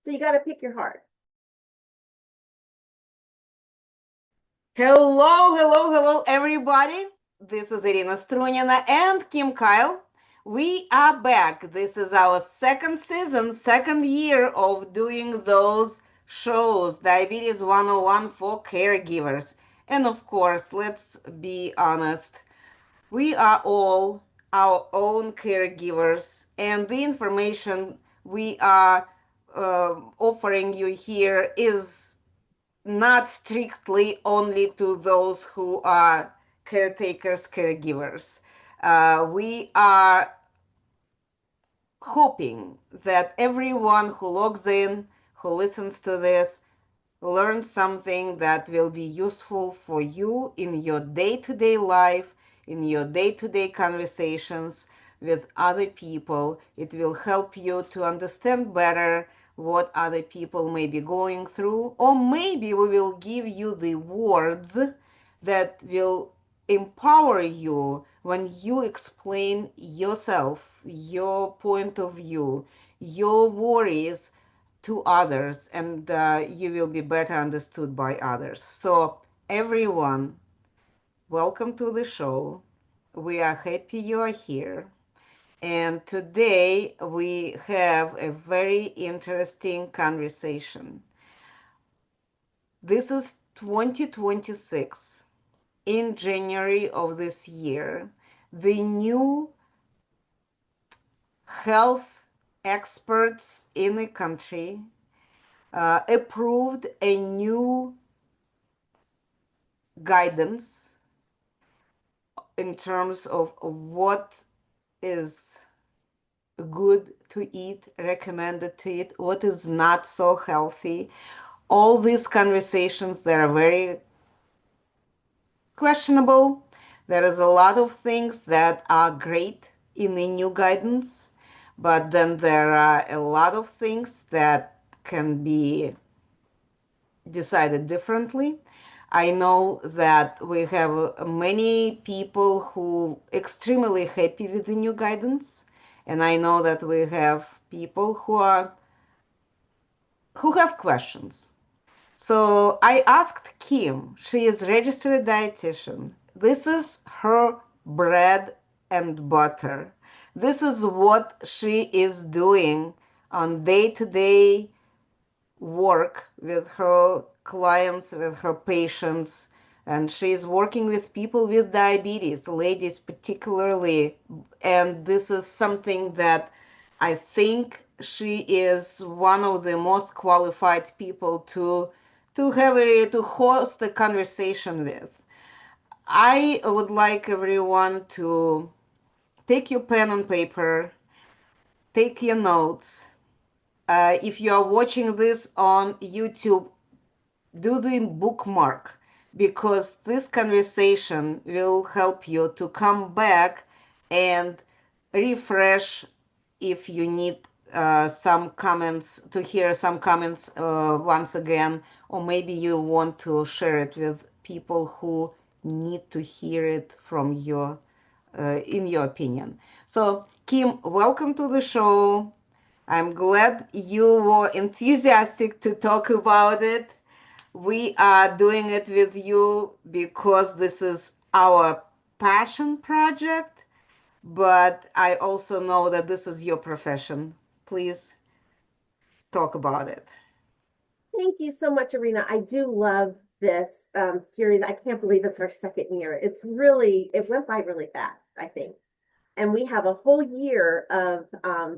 So you got to pick your heart. Hello, everybody. This is Irina Strunina and Kim Kyle. We are back. This is our second season, second year of doing those shows, Diabetes 101 for caregivers. And of course, let's be honest, we are all our own caregivers, and the information we are offering you here is not strictly only to those who are caretakers, caregivers. We are hoping that everyone who logs in, who listens to this, learns something that will be useful for you in your day-to-day life, in your day-to-day conversations with other people. It will help you to understand better what other people may be going through, or maybe we will give you the words that will empower you when you explain yourself, your point of view, your worries to others, and you will be better understood by others. So, everyone, welcome to the show. We are happy you are here. And today we have a very interesting conversation. This is 2026. In January of this year, the new health experts in the country approved a new guidance in terms of what is good to eat, recommended to eat, what is not so healthy. All these conversations that are very questionable. There is a lot of things that are great in the new guidance, but then there are a lot of things that can be decided differently. I know that we have many people who extremely happy with the new guidance, and I know that we have people who have questions. So I asked Kim, she is registered dietitian. This is her bread and butter. This is what she is doing on day-to-day work with her clients, with her patients, and she's working with people with diabetes, ladies particularly. And this is something that I think she is one of the most qualified people to host a conversation with. I would like everyone to take your pen and paper, take your notes. If you are watching this on YouTube, do the bookmark, because this conversation will help you to come back and refresh if you need some comments, to hear some comments once again, or maybe you want to share it with people who need to hear it from your in your opinion. So Kim, welcome to the show. I'm glad you were enthusiastic to talk about it. We are doing it with you because this is our passion project, but I also know that this is your profession. Please talk about it. Thank you so much, Irina. I do love this series. I can't believe it's our second year. It went by really fast, I think. And we have a whole year of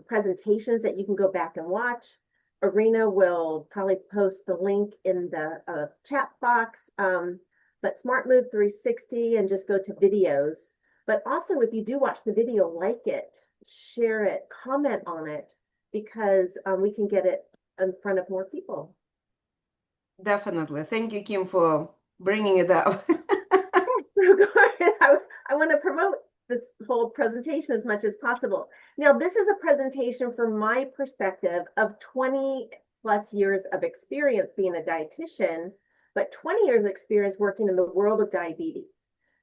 presentations that you can go back and watch. Irina will probably post the link in the chat box. But Smart Move 360 and just go to videos. But also, if you do watch the video, like it, share it, comment on it, because we can get it in front of more people. Definitely. Thank you, Kim, for bringing it up. I want to promote this whole presentation as much as possible. Now, this is a presentation from my perspective of 20 plus years of experience being a dietitian, but 20 years of experience working in the world of diabetes,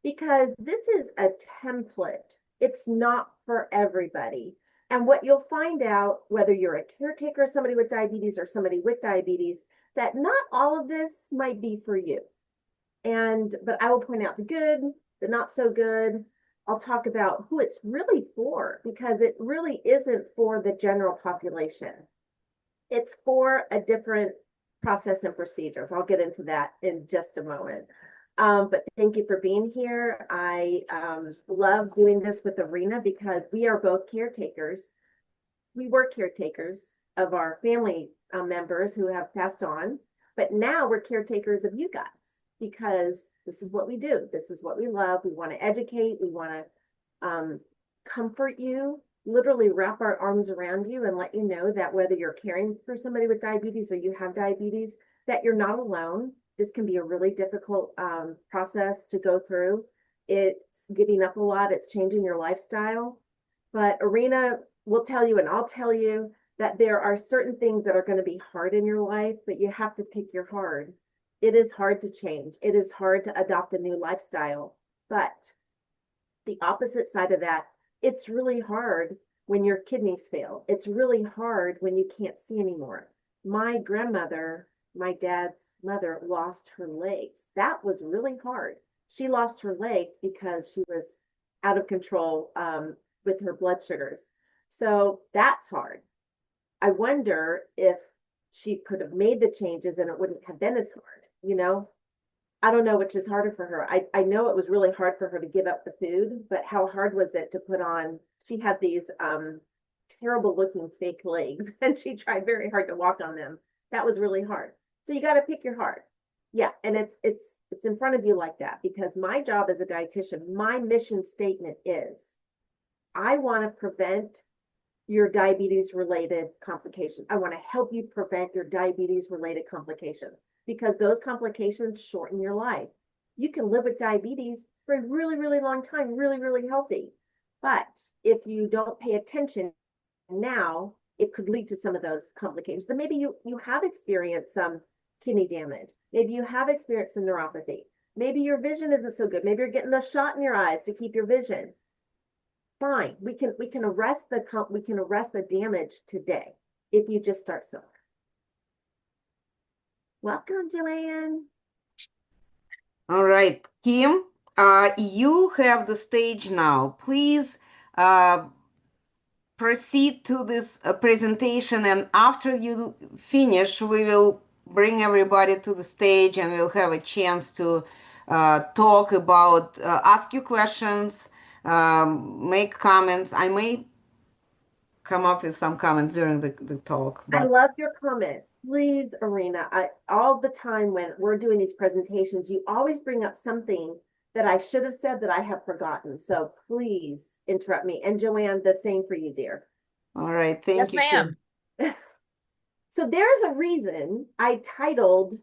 because this is a template. It's not for everybody. And what you'll find out, whether you're a caretaker of somebody with diabetes or somebody with diabetes, that not all of this might be for you. But I will point out the good, the not so good. I'll talk about who it's really for, because it really isn't for the general population. It's for a different process and procedures. I'll get into that in just a moment. But thank you for being here. I love doing this with Irina because we are both caretakers. We were caretakers of our family members who have passed on, but now we're caretakers of you guys because this is what we do. This is what we love. We want to educate. We want to comfort you, literally wrap our arms around you and let you know that whether you're caring for somebody with diabetes or you have diabetes, that you're not alone. This can be a really difficult process to go through. It's giving up a lot. It's changing your lifestyle. But Irina will tell you, and I'll tell you, that there are certain things that are going to be hard in your life, but you have to pick your hard. It is hard to change. It is hard to adopt a new lifestyle. But the opposite side of that, it's really hard when your kidneys fail. It's really hard when you can't see anymore. My grandmother, my dad's mother, lost her legs. That was really hard. She lost her legs because she was out of control with her blood sugars. So that's hard. I wonder if she could have made the changes and it wouldn't have been as hard, you know? I don't know which is harder for her. I know it was really hard for her to give up the food, but how hard was it to put on? She had these terrible looking fake legs and she tried very hard to walk on them. That was really hard. So you got to pick your heart. Yeah, and it's in front of you like that because my job as a dietitian, my mission statement is I want to prevent your diabetes related complications. I want to help you prevent your diabetes related complications because those complications shorten your life. You can live with diabetes for a really, really long time, really, really healthy. But if you don't pay attention now, it could lead to some of those complications. So maybe you have experienced some kidney damage. Maybe you have experienced some neuropathy. Maybe your vision isn't so good. Maybe you're getting the shot in your eyes to keep your vision. Fine, we can arrest the damage today if you just start somewhere. Welcome, Joanne. All right, Kim, you have the stage now. Please proceed to this presentation, and after you finish, we will bring everybody to the stage and we'll have a chance to talk about, ask you questions, make comments. I may come up with some comments during the talk. I But love your comment. Please, Irina, all the time when we're doing these presentations, you always bring up something that I should have said that I have forgotten. So please interrupt me. And Joanne, the same for you, dear. all right, thank Yes, you, Kim. ma'am. So there's a reason I titled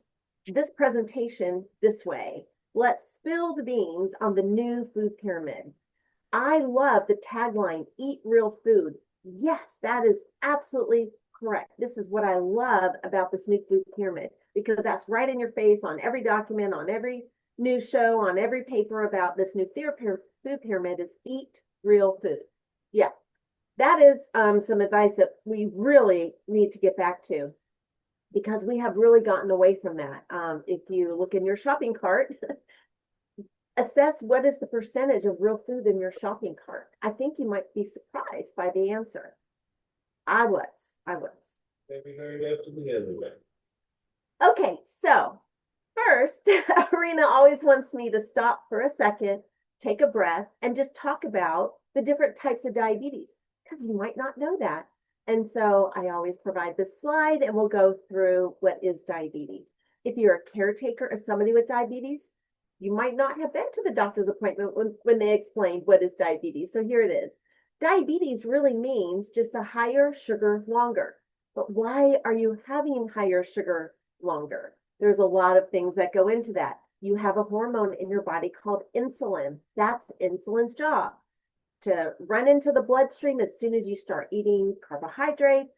this presentation this way. Let's spill the beans on the new food pyramid. I love the tagline, eat real food. Yes, that is absolutely correct. This is what I love about this new food pyramid because that's right in your face on every document, on every news show, on every paper about this new food pyramid is eat real food. Yeah, that is some advice that we really need to get back to because we have really gotten away from that. If you look in your shopping cart, assess what is the percentage of real food in your shopping cart. I think you might be surprised by the answer. I was. Maybe heard after the other way. Okay, so first, Irina always wants me to stop for a second, take a breath, and just talk about the different types of diabetes, because you might not know that. And so I always provide this slide and we'll go through what is diabetes. If you're a caretaker of somebody with diabetes, you might not have been to the doctor's appointment when they explained what is diabetes. So here it is. Diabetes really means just a higher sugar longer. But why are you having higher sugar longer? There's a lot of things that go into that. You have a hormone in your body called insulin. That's insulin's job to run into the bloodstream as soon as you start eating carbohydrates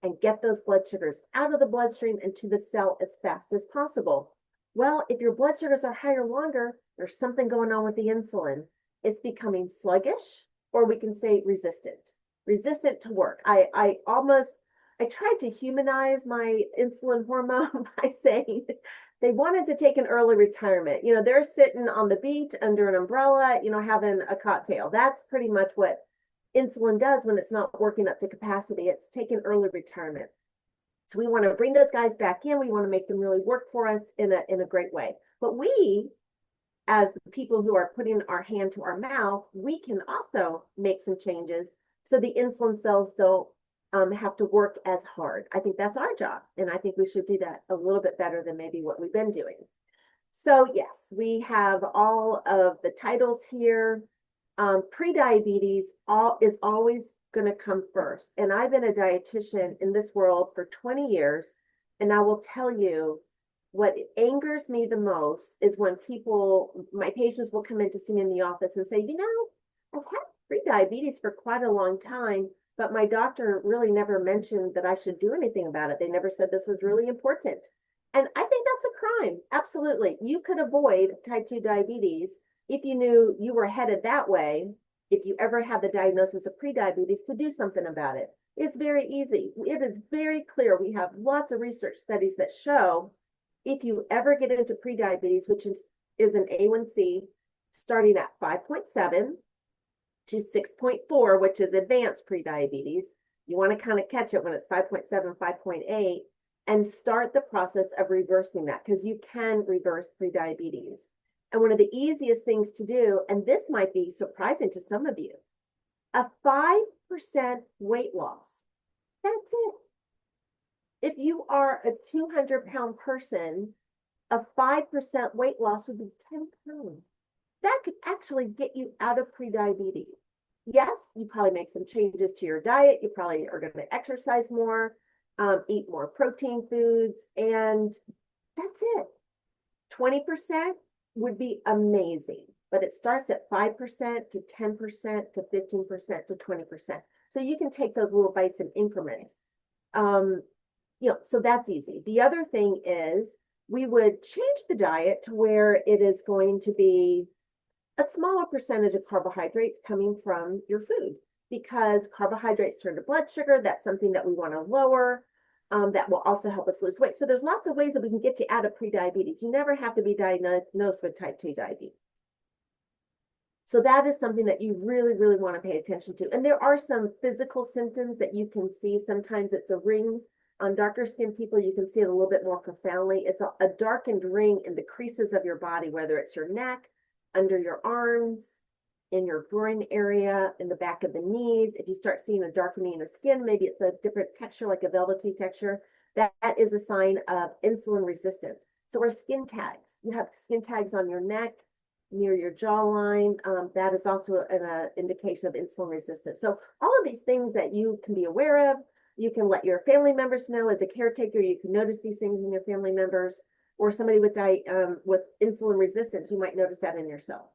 and get those blood sugars out of the bloodstream and to the cell as fast as possible. Well, if your blood sugars are higher longer, there's something going on with the insulin. It's becoming sluggish, or we can say resistant. resistant to work. I tried to humanize my insulin hormone by saying they wanted to take an early retirement. You know, they're sitting on the beach under an umbrella, you know, having a cocktail. That's pretty much what insulin does when it's not working up to capacity. It's taking early retirement. So we want to bring those guys back in. We want to make them really work for us in a great way. But we, as the people who are putting our hand to our mouth, we can also make some changes so the insulin cells don't have to work as hard. I think that's our job. And I think we should do that a little bit better than maybe what we've been doing. So yes, we have all of the titles here. Prediabetes is always going to come first. And I've been a dietitian in this world for 20 years. And I will tell you, what angers me the most is when my patients will come in to see me in the office and say, you know, I've had prediabetes for quite a long time, but my doctor really never mentioned that I should do anything about it. They never said this was really important. And I think that's a crime. Absolutely. You could avoid type 2 diabetes if you knew you were headed that way, if you ever had the diagnosis of prediabetes, to do something about it. It's very easy. It is very clear. We have lots of research studies that show if you ever get into prediabetes, which is an A1C starting at 5.7 to 6.4, which is advanced prediabetes, you want to kind of catch it when it's 5.7, 5.8, and start the process of reversing that, because you can reverse prediabetes. And one of the easiest things to do, and this might be surprising to some of you, a 5% weight loss. That's it. If you are a 200-pound person, a 5% weight loss would be 10 pounds. That could actually get you out of prediabetes. Yes, you probably make some changes to your diet. You probably are going to exercise more, eat more protein foods, and that's it. 20% would be amazing, but it starts at 5% to 10% to 15% to 20%. So you can take those little bites in increments. So that's easy. The other thing is we would change the diet to where it is going to be a smaller percentage of carbohydrates coming from your food, because carbohydrates turn to blood sugar. That's something that we want to lower. That will also help us lose weight. So there's lots of ways that we can get you out of prediabetes. You never have to be diagnosed with type 2 diabetes. So that is something that you really, really want to pay attention to. And there are some physical symptoms that you can see. Sometimes it's a ring. On darker skinned people, you can see it a little bit more profoundly. It's a darkened ring in the creases of your body, whether it's your neck, under your arms, in your groin area, in the back of the knees. If you start seeing a darkening in the skin, maybe it's a different texture, like a velvety texture, that is a sign of insulin resistance. So our skin tags, you have skin tags on your neck, near your jawline, that is also an indication of insulin resistance. So all of these things that you can be aware of, you can let your family members know. As a caretaker, you can notice these things in your family members, or somebody with insulin resistance, you might notice that in yourself.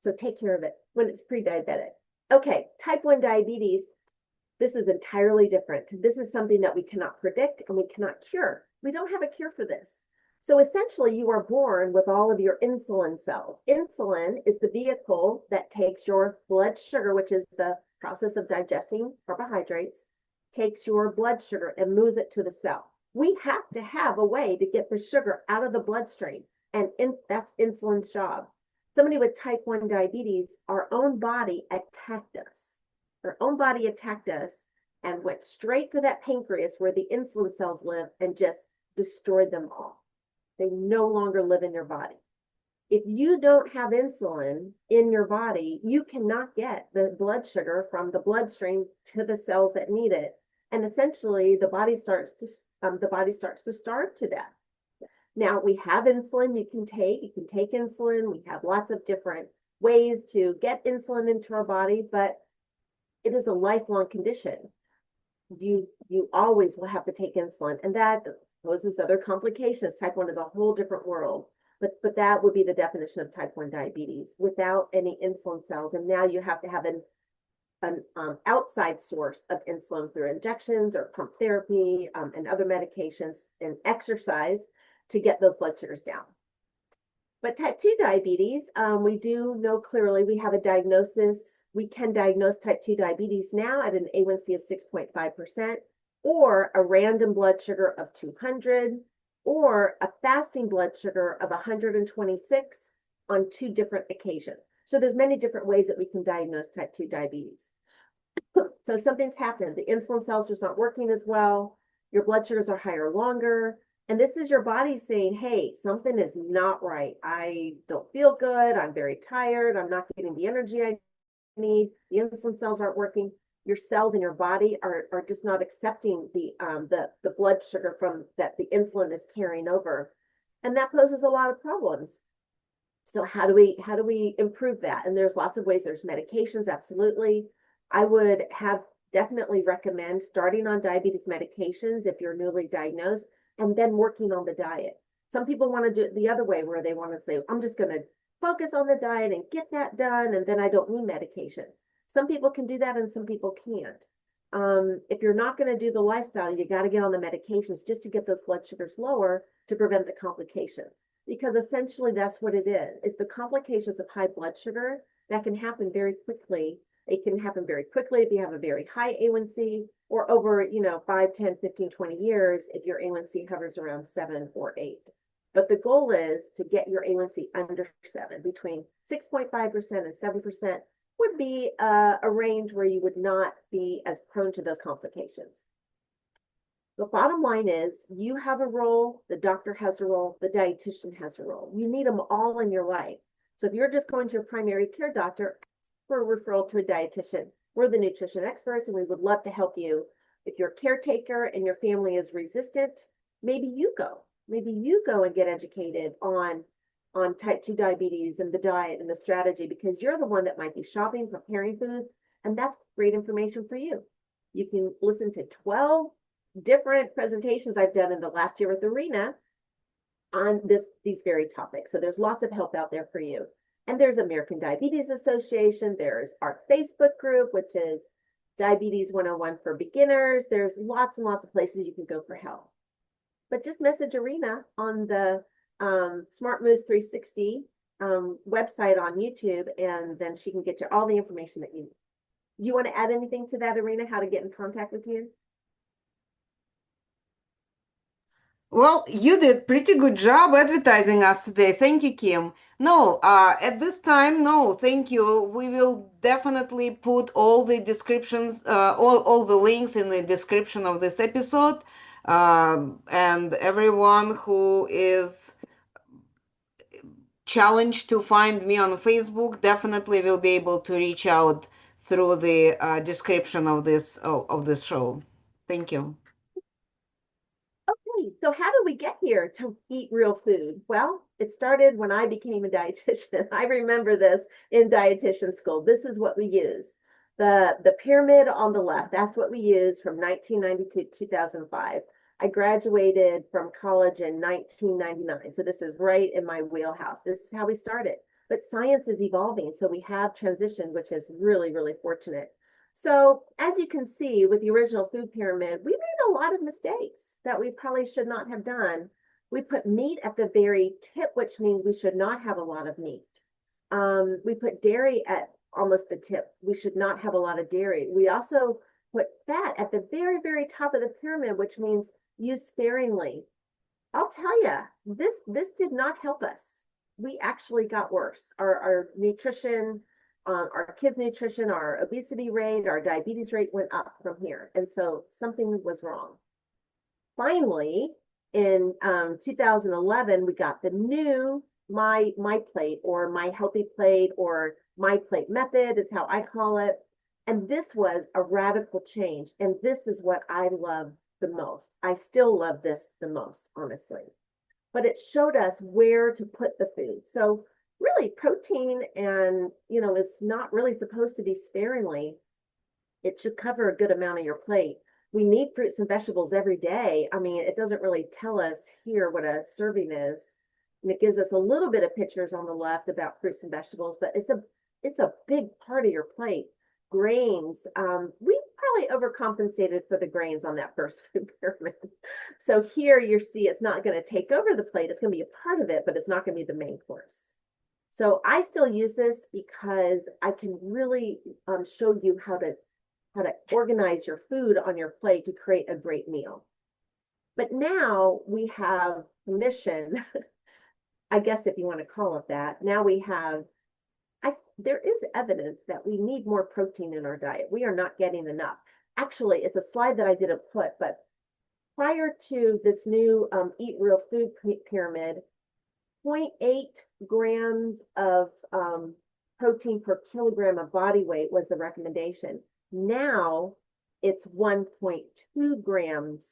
So take care of it when it's pre-diabetic. Okay, type 1 diabetes, this is entirely different. This is something that we cannot predict and we cannot cure. We don't have a cure for this. So essentially, you are born with all of your insulin cells. Insulin is the vehicle that takes your blood sugar, which is the process of digesting carbohydrates, takes your blood sugar and moves it to the cell. We have to have a way to get the sugar out of the bloodstream, and that's insulin's job. Somebody with type 1 diabetes, our own body attacked us. Our own body attacked us and went straight for that pancreas where the insulin cells live and just destroyed them all. They no longer live in your body. If you don't have insulin in your body, you cannot get the blood sugar from the bloodstream to the cells that need it. And essentially, the body starts to starve to death. Now, we have insulin you can take insulin. We have lots of different ways to get insulin into our body, but it is a lifelong condition. You always will have to take insulin, and that poses other complications. Type 1 is a whole different world, but that would be the definition of type 1 diabetes, without any insulin cells. And now you have to have an outside source of insulin through injections or pump therapy, and other medications and exercise to get those blood sugars down. But type 2 diabetes, we do know clearly we have a diagnosis We can diagnose type 2 diabetes now at an A1C of 6.5%, or a random blood sugar of 200, or a fasting blood sugar of 126 on 2 different occasions. So there's many different ways that we can diagnose type 2 diabetes. So something's happened. The insulin cells just aren't working as well. Your blood sugars are higher longer. And this is your body saying, hey, something is not right. I don't feel good. I'm very tired. I'm not getting the energy I need. The insulin cells aren't working. Your cells in your body are just not accepting the blood sugar from that the insulin is carrying over. And that poses a lot of problems. So how do we improve that? And there's lots of ways. There's medications, absolutely. I would definitely recommend starting on diabetes medications if you're newly diagnosed, and then working on the diet. Some people want to do it the other way, where they want to say, I'm just going to focus on the diet and get that done, and then I don't need medication. Some people can do that and some people can't. If you're not going to do the lifestyle, you got to get on the medications just to get those blood sugars lower to prevent the complications. Because essentially that's what it is. It's the complications of high blood sugar that can happen very quickly. It can happen very quickly if you have a very high A1C, or over, 5, 10, 15, 20 years if your A1C hovers around 7 or 8. But the goal is to get your A1C under 7. Between 6.5% and 7% would be a range where you would not be as prone to those complications. The bottom line is you have a role, the doctor has a role, the dietitian has a role. You need them all in your life. So if you're just going to a primary care doctor, for a referral to a dietitian. We're the nutrition experts, and we would love to help you. If your caretaker and your family is resistant, maybe you go. Maybe you go and get educated on type 2 diabetes and the diet and the strategy, because you're the one that might be shopping, preparing foods, and that's great information for you. You can listen to 12 different presentations I've done in the last year with Irina on these very topics. So there's lots of help out there for you. And there's American Diabetes Association. There's our Facebook group, which is Diabetes 101 for Beginners. There's lots and lots of places you can go for help. But just message Irina on the Smart Moves 360 website on YouTube, and then she can get you all the information that you need. Do you want to add anything to that, Irina, how to get in contact with you? Well, you did pretty good job advertising us today. Thank you, Kim. No, at this time, no, thank you. We will definitely put all the descriptions, all the links in the description of this episode. And everyone who is challenged to find me on Facebook definitely will be able to reach out through the description of this show. Thank you. Okay, so how do we get here to eat real food? Well, it started when I became a dietitian. I remember this in dietitian school. This is what we use. The pyramid on the left, that's what we used from 1992 to 2005. I graduated from college in 1999. So this is right in my wheelhouse. This is how we started. But science is evolving. So we have transitioned, which is really, really fortunate. So as you can see with the original food pyramid, we made a lot of mistakes that we probably should not have done. We put meat at the very tip, which means we should not have a lot of meat. We put dairy at almost the tip. We should not have a lot of dairy. We also put fat at the very, very top of the pyramid, which means use sparingly. I'll tell you, this did not help us. We actually got worse. Our nutrition, our kids' nutrition, our obesity rate, our diabetes rate went up from here. And so something was wrong. Finally, in 2011, we got the new my plate, or my healthy plate, or my plate method is how I call it. And this was a radical change. And this is what I love the most. I still love this the most, honestly. But it showed us where to put the food. So really protein and, is not really supposed to be sparingly. It should cover a good amount of your plate. We need fruits and vegetables every day. I mean, it doesn't really tell us here what a serving is. And it gives us a little bit of pictures on the left about fruits and vegetables, but it's a big part of your plate. Grains, we probably overcompensated for the grains on that first food pyramid. So here you see it's not going to take over the plate. It's going to be a part of it, but it's not going to be the main course. So I still use this because I can really show you how to organize your food on your plate to create a great meal. But now we have permission, I guess if you want to call it that. Now we have, there is evidence that we need more protein in our diet. We are not getting enough. Actually, it's a slide that I didn't put, but prior to this new Eat Real Food pyramid, 0.8 grams of protein per kilogram of body weight was the recommendation. Now it's 1.2 grams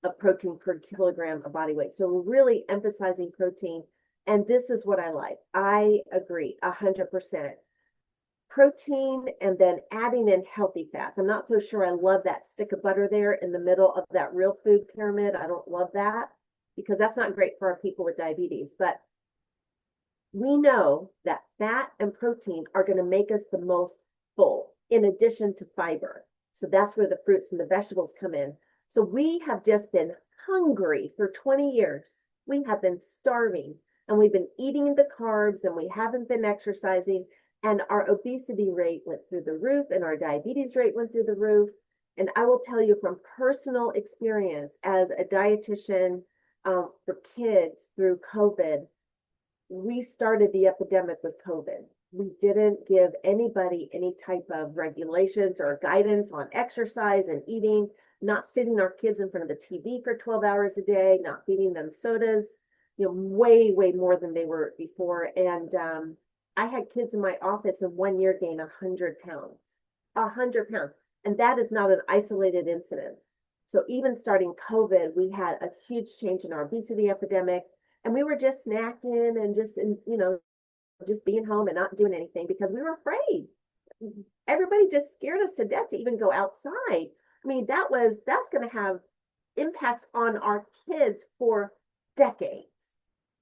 of protein per kilogram of body weight. So we're really emphasizing protein. And this is what I like. I agree 100%. Protein and then adding in healthy fats. I'm not so sure I love that stick of butter there in the middle of that real food pyramid. I don't love that because that's not great for our people with diabetes. But we know that fat and protein are going to make us the most full in addition to fiber. So that's where the fruits and the vegetables come in. So we have just been hungry for 20 years. We have been starving and we've been eating the carbs and we haven't been exercising, and our obesity rate went through the roof and our diabetes rate went through the roof. And I will tell you from personal experience as a dietitian for kids through COVID, we started the epidemic with COVID. We didn't give anybody any type of regulations or guidance on exercise and eating, not sitting our kids in front of the TV for 12 hours a day, not feeding them sodas, way, way more than they were before. And I had kids in my office in 1 year gain 100 pounds, 100 pounds. And that is not an isolated incident. So even starting COVID, we had a huge change in our obesity epidemic. And we were just snacking and just, just being home and not doing anything because we were afraid. Everybody just scared us to death to even go outside. I mean, that's going to have impacts on our kids for decades.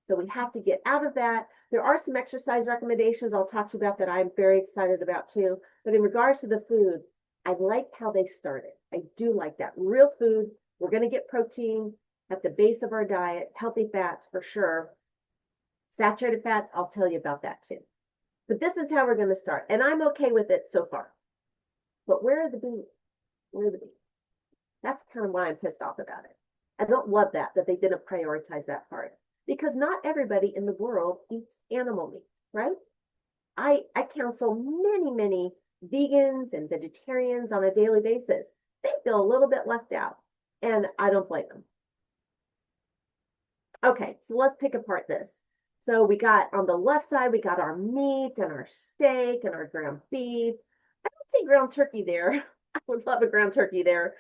So we have to get out of that. There are some exercise recommendations I'll talk to you about that I'm very excited about too. But in regards to the food, I like how they started. I do like that. Real food, we're going to get protein at the base of our diet, healthy fats for sure. Saturated fats, I'll tell you about that too. But this is how we're going to start. And I'm okay with it so far. But where are the beans? Where are the beans? That's kind of why I'm pissed off about it. I don't love that they didn't prioritize that part. Because not everybody in the world eats animal meat, right? I counsel many, many vegans and vegetarians on a daily basis. They feel a little bit left out. And I don't blame them. Okay, so let's pick apart this. So we got on the left side, we got our meat and our steak and our ground beef. I don't see ground turkey there. I would love a ground turkey there,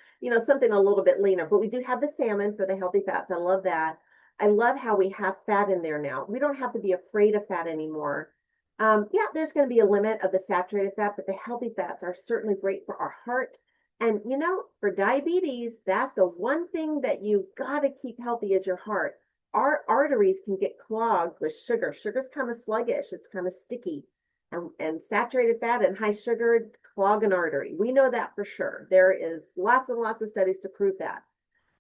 something a little bit leaner, but we do have the salmon for the healthy fats. I love that. I love how we have fat in there now. We don't have to be afraid of fat anymore. Yeah, there's going to be a limit of the saturated fat, but the healthy fats are certainly great for our heart. And, for diabetes, that's the one thing that you've got to keep healthy is your heart. Our arteries can get clogged with sugar. Sugar's kind of sluggish. It's kind of sticky. And saturated fat and high sugar clog an artery. We know that for sure. There is lots and lots of studies to prove that.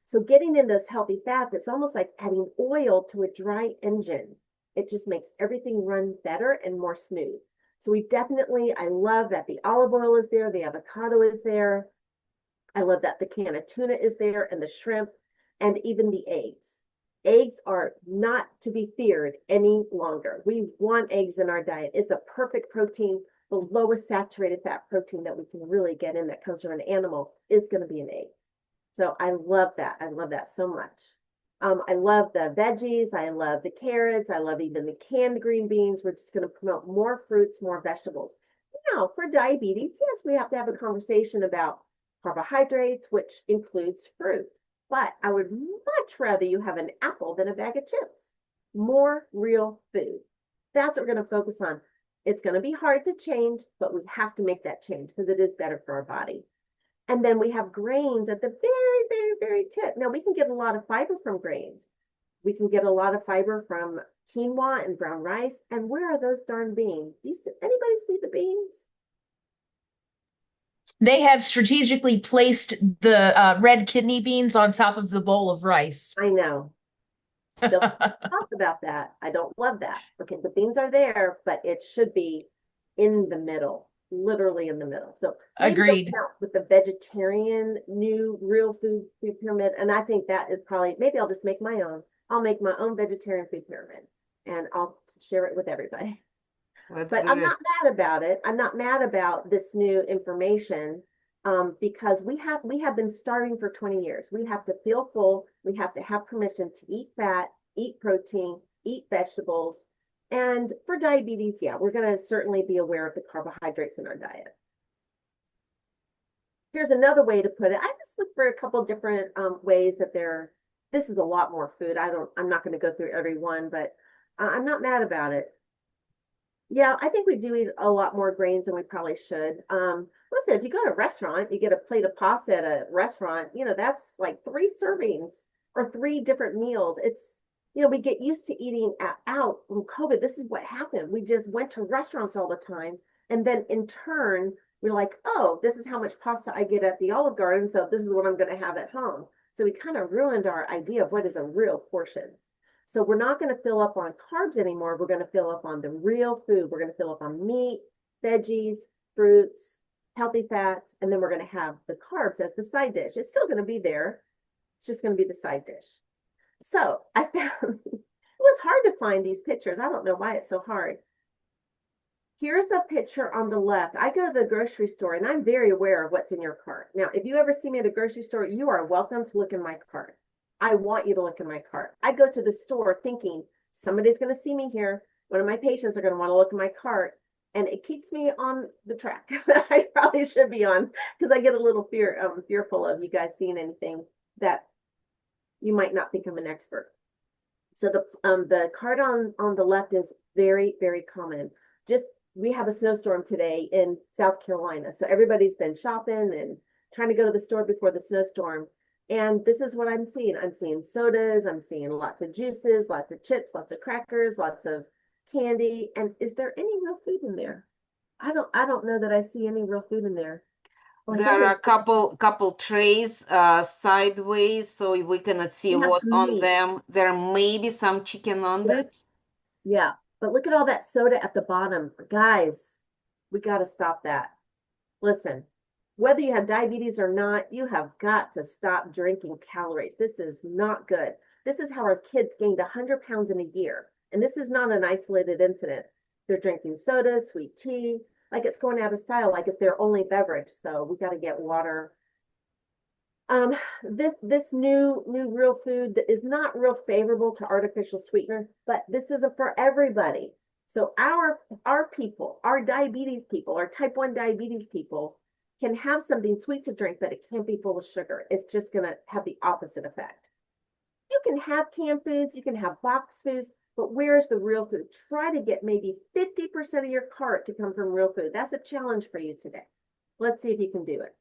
So getting in those healthy fats, it's almost like adding oil to a dry engine. It just makes everything run better and more smooth. So I love that the olive oil is there, the avocado is there. I love that the can of tuna is there and the shrimp and even the eggs. Eggs are not to be feared any longer. We want eggs in our diet. It's a perfect protein. The lowest saturated fat protein that we can really get in that comes from an animal is going to be an egg. So I love that. I love that so much. I love the veggies. I love the carrots. I love even the canned green beans. We're just going to promote more fruits, more vegetables. Now, for diabetes, yes, we have to have a conversation about carbohydrates, which includes fruit. But I would much rather you have an apple than a bag of chips. More real food. That's what we're going to focus on. It's going to be hard to change, but we have to make that change because it is better for our body. And then we have grains at the very, very, very tip. Now, we can get a lot of fiber from grains. We can get a lot of fiber from quinoa and brown rice. And where are those darn beans? Anybody see the beans? They have strategically placed the red kidney beans on top of the bowl of rice. I know. Don't talk about that. I don't love that. Okay, the beans are there, but it should be in the middle, literally in the middle. So maybe they'll Agreed. come out with the vegetarian new real food pyramid. And I think that is probably, maybe I'll just make my own. I'll make my own vegetarian food pyramid and I'll share it with everybody. Let's But do I'm it. not mad about it. I'm not mad about this new information because we have been starving for 20 years. We have to feel full. We have to have permission to eat fat, eat protein, eat vegetables. And for diabetes, yeah, we're going to certainly be aware of the carbohydrates in our diet. Here's another way to put it. I just look for a couple different ways that this is a lot more food. I'm not going to go through every one, but I'm not mad about it. Yeah, I think we do eat a lot more grains than we probably should. Listen, if you go to a restaurant, you get a plate of pasta at a restaurant, that's like 3 servings or 3 different meals. We get used to eating out from COVID. This is what happened. We just went to restaurants all the time. And then in turn, we're like, oh, this is how much pasta I get at the Olive Garden. So this is what I'm going to have at home. So we kind of ruined our idea of what is a real portion. So we're not going to fill up on carbs anymore. We're going to fill up on the real food. We're going to fill up on meat, veggies, fruits, healthy fats, and then we're going to have the carbs as the side dish. It's still going to be there. It's just going to be the side dish. So I found it was hard to find these pictures. I don't know why it's so hard. Here's a picture on the left. I go to the grocery store and I'm very aware of what's in your cart. Now, if you ever see me at a grocery store, you are welcome to look in my cart. I want you to look in my cart. I go to the store thinking somebody's going to see me here. One of my patients are going to want to look in my cart. And it keeps me on the track that I probably should be on because I get a little fearful of you guys seeing anything that you might not think I'm an expert. So the cart on the left is very, very common. We have a snowstorm today in South Carolina. So everybody's been shopping and trying to go to the store before the snowstorm. And this is what I'm seeing. I'm seeing sodas. I'm seeing lots of juices, lots of chips, lots of crackers, lots of candy. And is there any real food in there? I don't know that I see any real food in there. Well, There are a couple trays sideways, so we cannot see we have what some on meat. them. There may be some chicken on it. Yeah, but look at all that soda at the bottom. Guys, we got to stop that. Listen, whether you have diabetes or not, you have got to stop drinking calories. This is not good. This is how our kids gained 100 pounds in a year. And this is not an isolated incident. They're drinking soda, sweet tea, like it's going out of style, like it's their only beverage. So we got to get water. This new real food is not real favorable to artificial sweeteners, but this isn't for everybody. So our people, our diabetes people, our type 1 diabetes people can have something sweet to drink, but it can't be full of sugar. It's just going to have the opposite effect. You can have canned foods, you can have boxed foods, but where's the real food? Try to get maybe 50% of your cart to come from real food. That's a challenge for you today. Let's see if you can do it.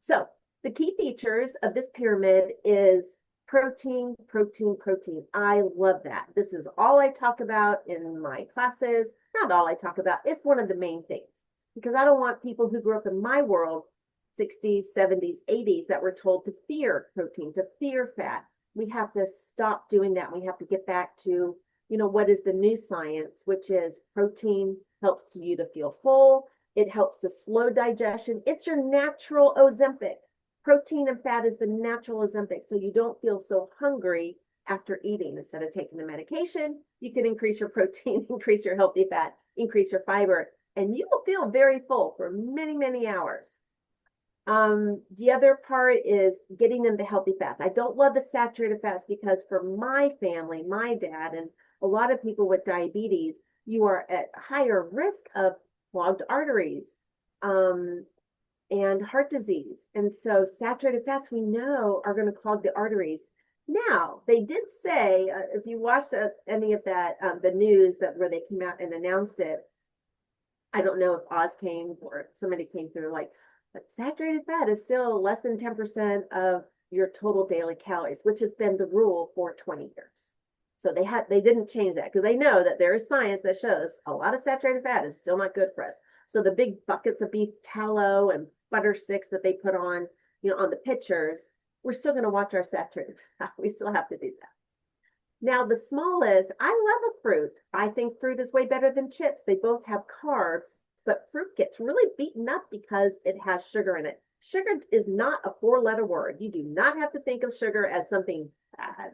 So the key features of this pyramid is protein, protein, protein. I love that. This is all I talk about in my classes. Not all I talk about. It's one of the main things because I don't want people who grew up in my world, 60s, 70s, 80s, that were told to fear protein, to fear fat. We have to stop doing that. We have to get back to, what is the new science, which is protein helps you to feel full. It helps to slow digestion. It's your natural Ozempic. Protein and fat is the natural Ozempic, so you don't feel so hungry after eating. Instead of taking the medication, you can increase your protein, increase your healthy fat, increase your fiber, and you will feel very full for many, many hours. The other part is getting into healthy fats. I don't love the saturated fats because for my family, my dad, and a lot of people with diabetes, you are at higher risk of clogged arteries and heart disease. And so saturated fats we know are going to clog the arteries. Now, they did say, if you watched any of that, the news where they came out and announced it, I don't know if Oz came or somebody came through like, but saturated fat is still less than 10% of your total daily calories, which has been the rule for 20 years. So they didn't change that because they know that there is science that shows a lot of saturated fat is still not good for us. So the big buckets of beef tallow and butter sticks that they put on, on the pictures, we're still going to watch our saturated fat. We still have to do that. Now, the smallest, I love a fruit. I think fruit is way better than chips. They both have carbs, but fruit gets really beaten up because it has sugar in it. Sugar is not a four-letter word. You do not have to think of sugar as something bad.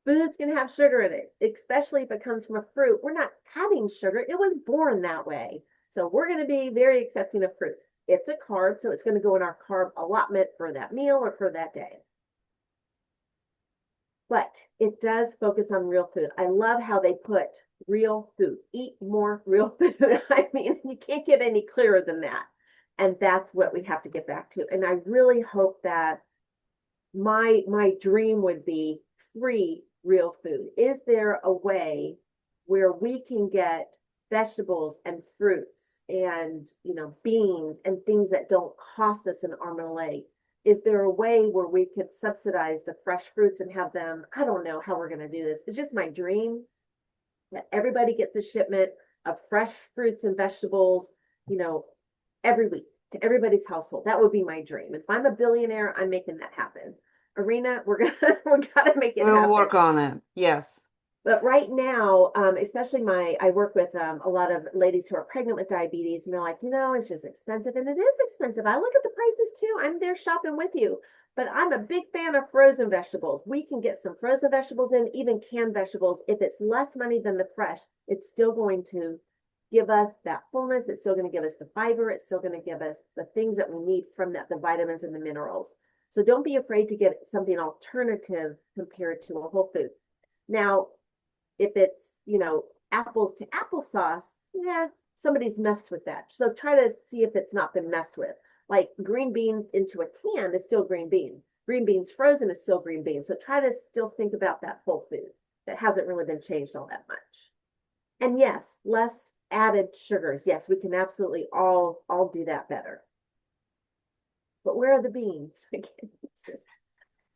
Food's going to have sugar in it, especially if it comes from a fruit. We're not adding sugar. It was born that way. So we're going to be very accepting of fruits. It's a carb, so it's going to go in our carb allotment for that meal or for that day. But it does focus on real food. I love how they put real food. Eat more real food. I mean, you can't get any clearer than that. And that's what we have to get back to. And I really hope that my dream would be free real food. Is there a way where we can get vegetables and fruits and, you know, beans and things that don't cost us an arm and a leg? Is there a way where we could subsidize the fresh fruits and have them? I don't know how we're going to do this. It's just my dream that everybody gets a shipment of fresh fruits and vegetables, you know, every week to everybody's household. That would be my dream. If I'm a billionaire, I'm making that happen. Irina, we gotta make it We'll happen. work on it. Yes. But right now, especially I work with a lot of ladies who are pregnant with diabetes, and they're like, you know, it's just expensive, and it is expensive. I look at the prices too. I'm there shopping with you, but I'm a big fan of frozen vegetables. We can get some frozen vegetables in, even canned vegetables. If it's less money than the fresh, it's still going to give us that fullness. It's still going to give us the fiber. It's still going to give us the things that we need from that, the vitamins and the minerals. So don't be afraid to get something alternative compared to a whole food. Now, if it's, you know, apples to applesauce, yeah, somebody's messed with that. So try to see if it's not been messed with. Like green beans into a can is still green beans. Green beans frozen is still green beans. So try to still think about that whole food that hasn't really been changed all that much. And yes, less added sugars. Yes, we can absolutely all do that better. But where are the beans? Again, it's just,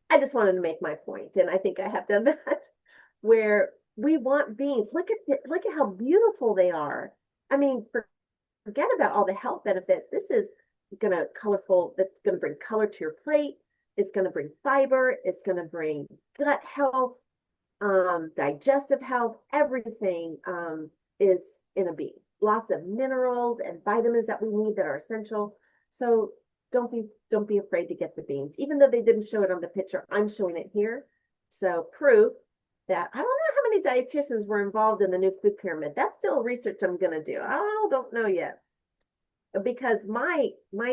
I just wanted to make my point, and I think I have done that. Where we want beans. Look at how beautiful they are. I mean, forget about all the health benefits. This is gonna colorful. That's gonna bring color to your plate. It's gonna bring fiber. It's gonna bring gut health, digestive health. Everything is in a bean. Lots of minerals and vitamins that we need that are essential. So don't be afraid to get the beans, even though they didn't show it on the picture. I'm showing it here. So proof that I don't know how many dietitians were involved in the new food pyramid. That's still research I'm going to do. I don't know yet, because my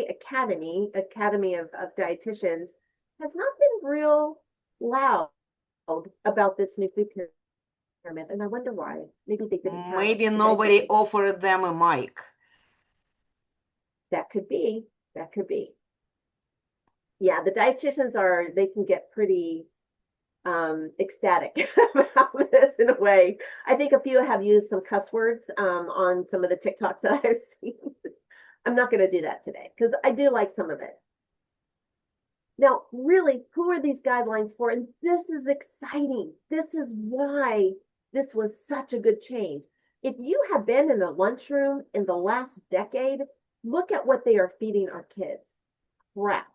academy of dietitians has not been real loud about this new food pyramid, and I wonder why. Maybe they didn't have Maybe the nobody dietitians. offered them a mic. That could be. That could be. Yeah, the dietitians they can get pretty ecstatic about this in a way. I think a few have used some cuss words on some of the TikToks that I've seen. I'm not going to do that today because I do like some of it. Now, really, who are these guidelines for? And this is exciting. This is why this was such a good change. If you have been in the lunchroom in the last decade, look at what they are feeding our kids. Crap.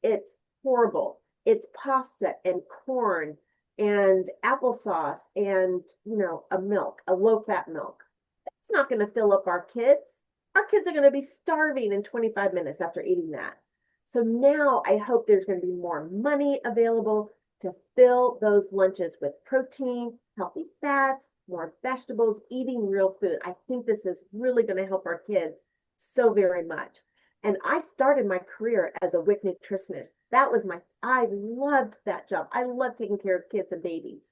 It's horrible. It's pasta and corn and applesauce and, you know, a low-fat milk. That's not going to fill up our kids. Our kids are going to be starving in 25 minutes after eating that. So now I hope there's going to be more money available to fill those lunches with protein, healthy fats, more vegetables, eating real food. I think this is really going to help our kids so very much. And I started my career as a WIC nutritionist. I loved that job. I loved taking care of kids and babies.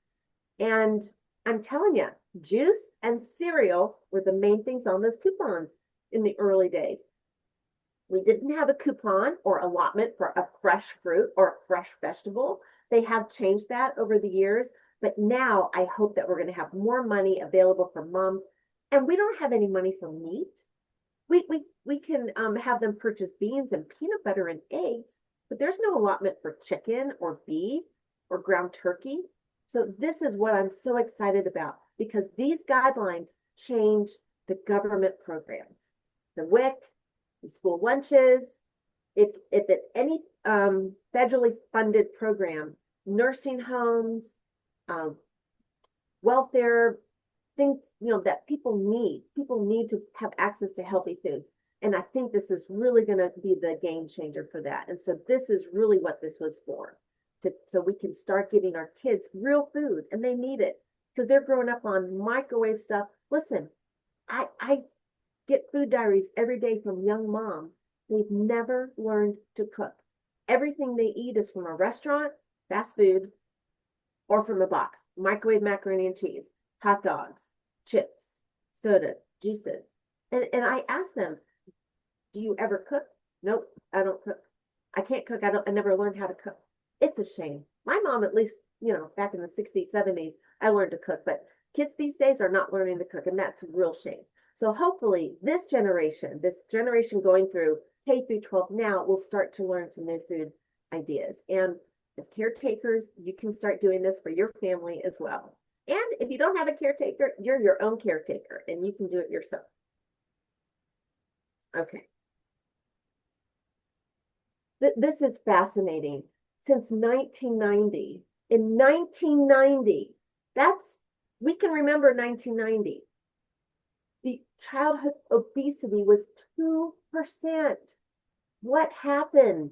And I'm telling you, juice and cereal were the main things on those coupons in the early days. We didn't have a coupon or allotment for a fresh fruit or a fresh vegetable. They have changed that over the years. But now I hope that we're going to have more money available for moms. And we don't have any money for meat. We can have them purchase beans and peanut butter and eggs, but there's no allotment for chicken or beef or ground turkey. So this is what I'm so excited about, because these guidelines change the government programs, the WIC, the school lunches, if it's any federally funded program, nursing homes, um, welfare, things, that people need to have access to healthy foods. And I think this is really going to be the game changer for that. And so this is really what this was for, so we can start giving our kids real food, and they need it because they're growing up on microwave stuff. Listen, I get food diaries every day from young moms. They've never learned to cook. Everything they eat is from a restaurant, fast food, or from a box. Microwave macaroni and cheese, hot dogs, chips, soda, juices. And I ask them, do you ever cook? Nope, I don't cook. I can't cook. I never learned how to cook. It's a shame. My mom, at least, back in the 60s, 70s, I learned to cook, but kids these days are not learning to cook, and that's a real shame. So hopefully this generation going through K through 12 now will start to learn some new food ideas. And as caretakers, you can start doing this for your family as well. And if you don't have a caretaker, you're your own caretaker and you can do it yourself. Okay. This is fascinating. Since 1990, in 1990, we can remember 1990. The childhood obesity was 2%. What happened?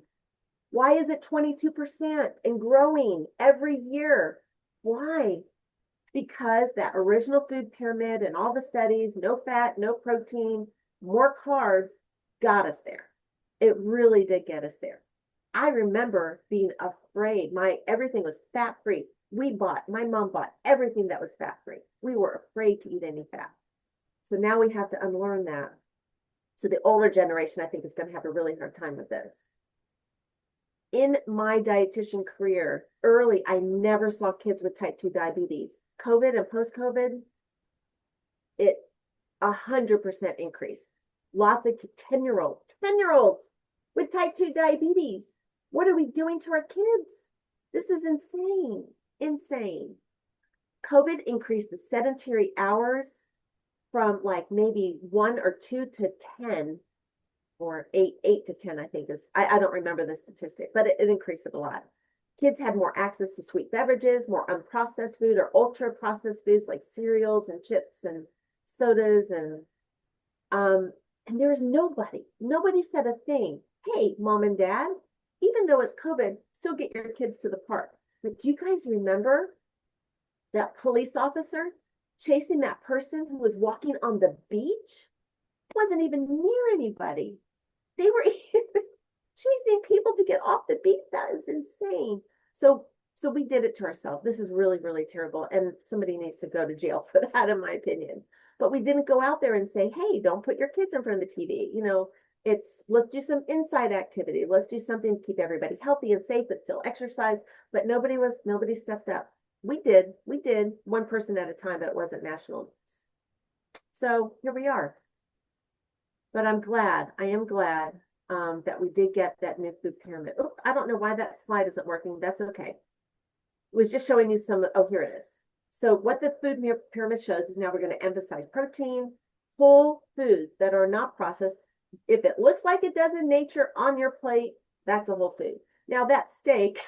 Why is it 22% and growing every year? Why? Because that original food pyramid and all the studies, no fat, no protein, more carbs, got us there. It really did get us there. I remember being afraid. Everything was fat-free. My mom bought everything that was fat-free. We were afraid to eat any fat. So now we have to unlearn that. So the older generation, I think, is going to have a really hard time with this. In my dietitian career, early, I never saw kids with type 2 diabetes. COVID and post-COVID, it 100% increased. Lots of 10-year-olds with type 2 diabetes. What are we doing to our kids? This is insane, insane. COVID increased the sedentary hours from like maybe 1 or 2 to 10, or 8 to 10, I think is, I don't remember the statistic, but it increased it a lot. Kids had more access to sweet beverages, more unprocessed food or ultra processed foods like cereals and chips and sodas, and there was nobody said a thing. Hey, mom and dad, even though it's COVID, still get your kids to the park. But do you guys remember that police officer chasing that person who was walking on the beach? Wasn't even near anybody. They were chasing people to get off the beach. That is insane. So we did it to ourselves. This is really, really terrible. And somebody needs to go to jail for that, in my opinion. But we didn't go out there and say, hey, don't put your kids in front of the TV. Let's do some inside activity. Let's do something to keep everybody healthy and safe, but still exercise. But nobody stepped up. We did one person at a time, but it wasn't national. So here we are. But I am glad that we did get that new food pyramid. Oh, I don't know why that slide isn't working. That's okay. It was just showing you here it is. So what the food pyramid shows is now we're going to emphasize protein, whole foods that are not processed. If it looks like it does in nature on your plate, that's a whole food. Now that steak,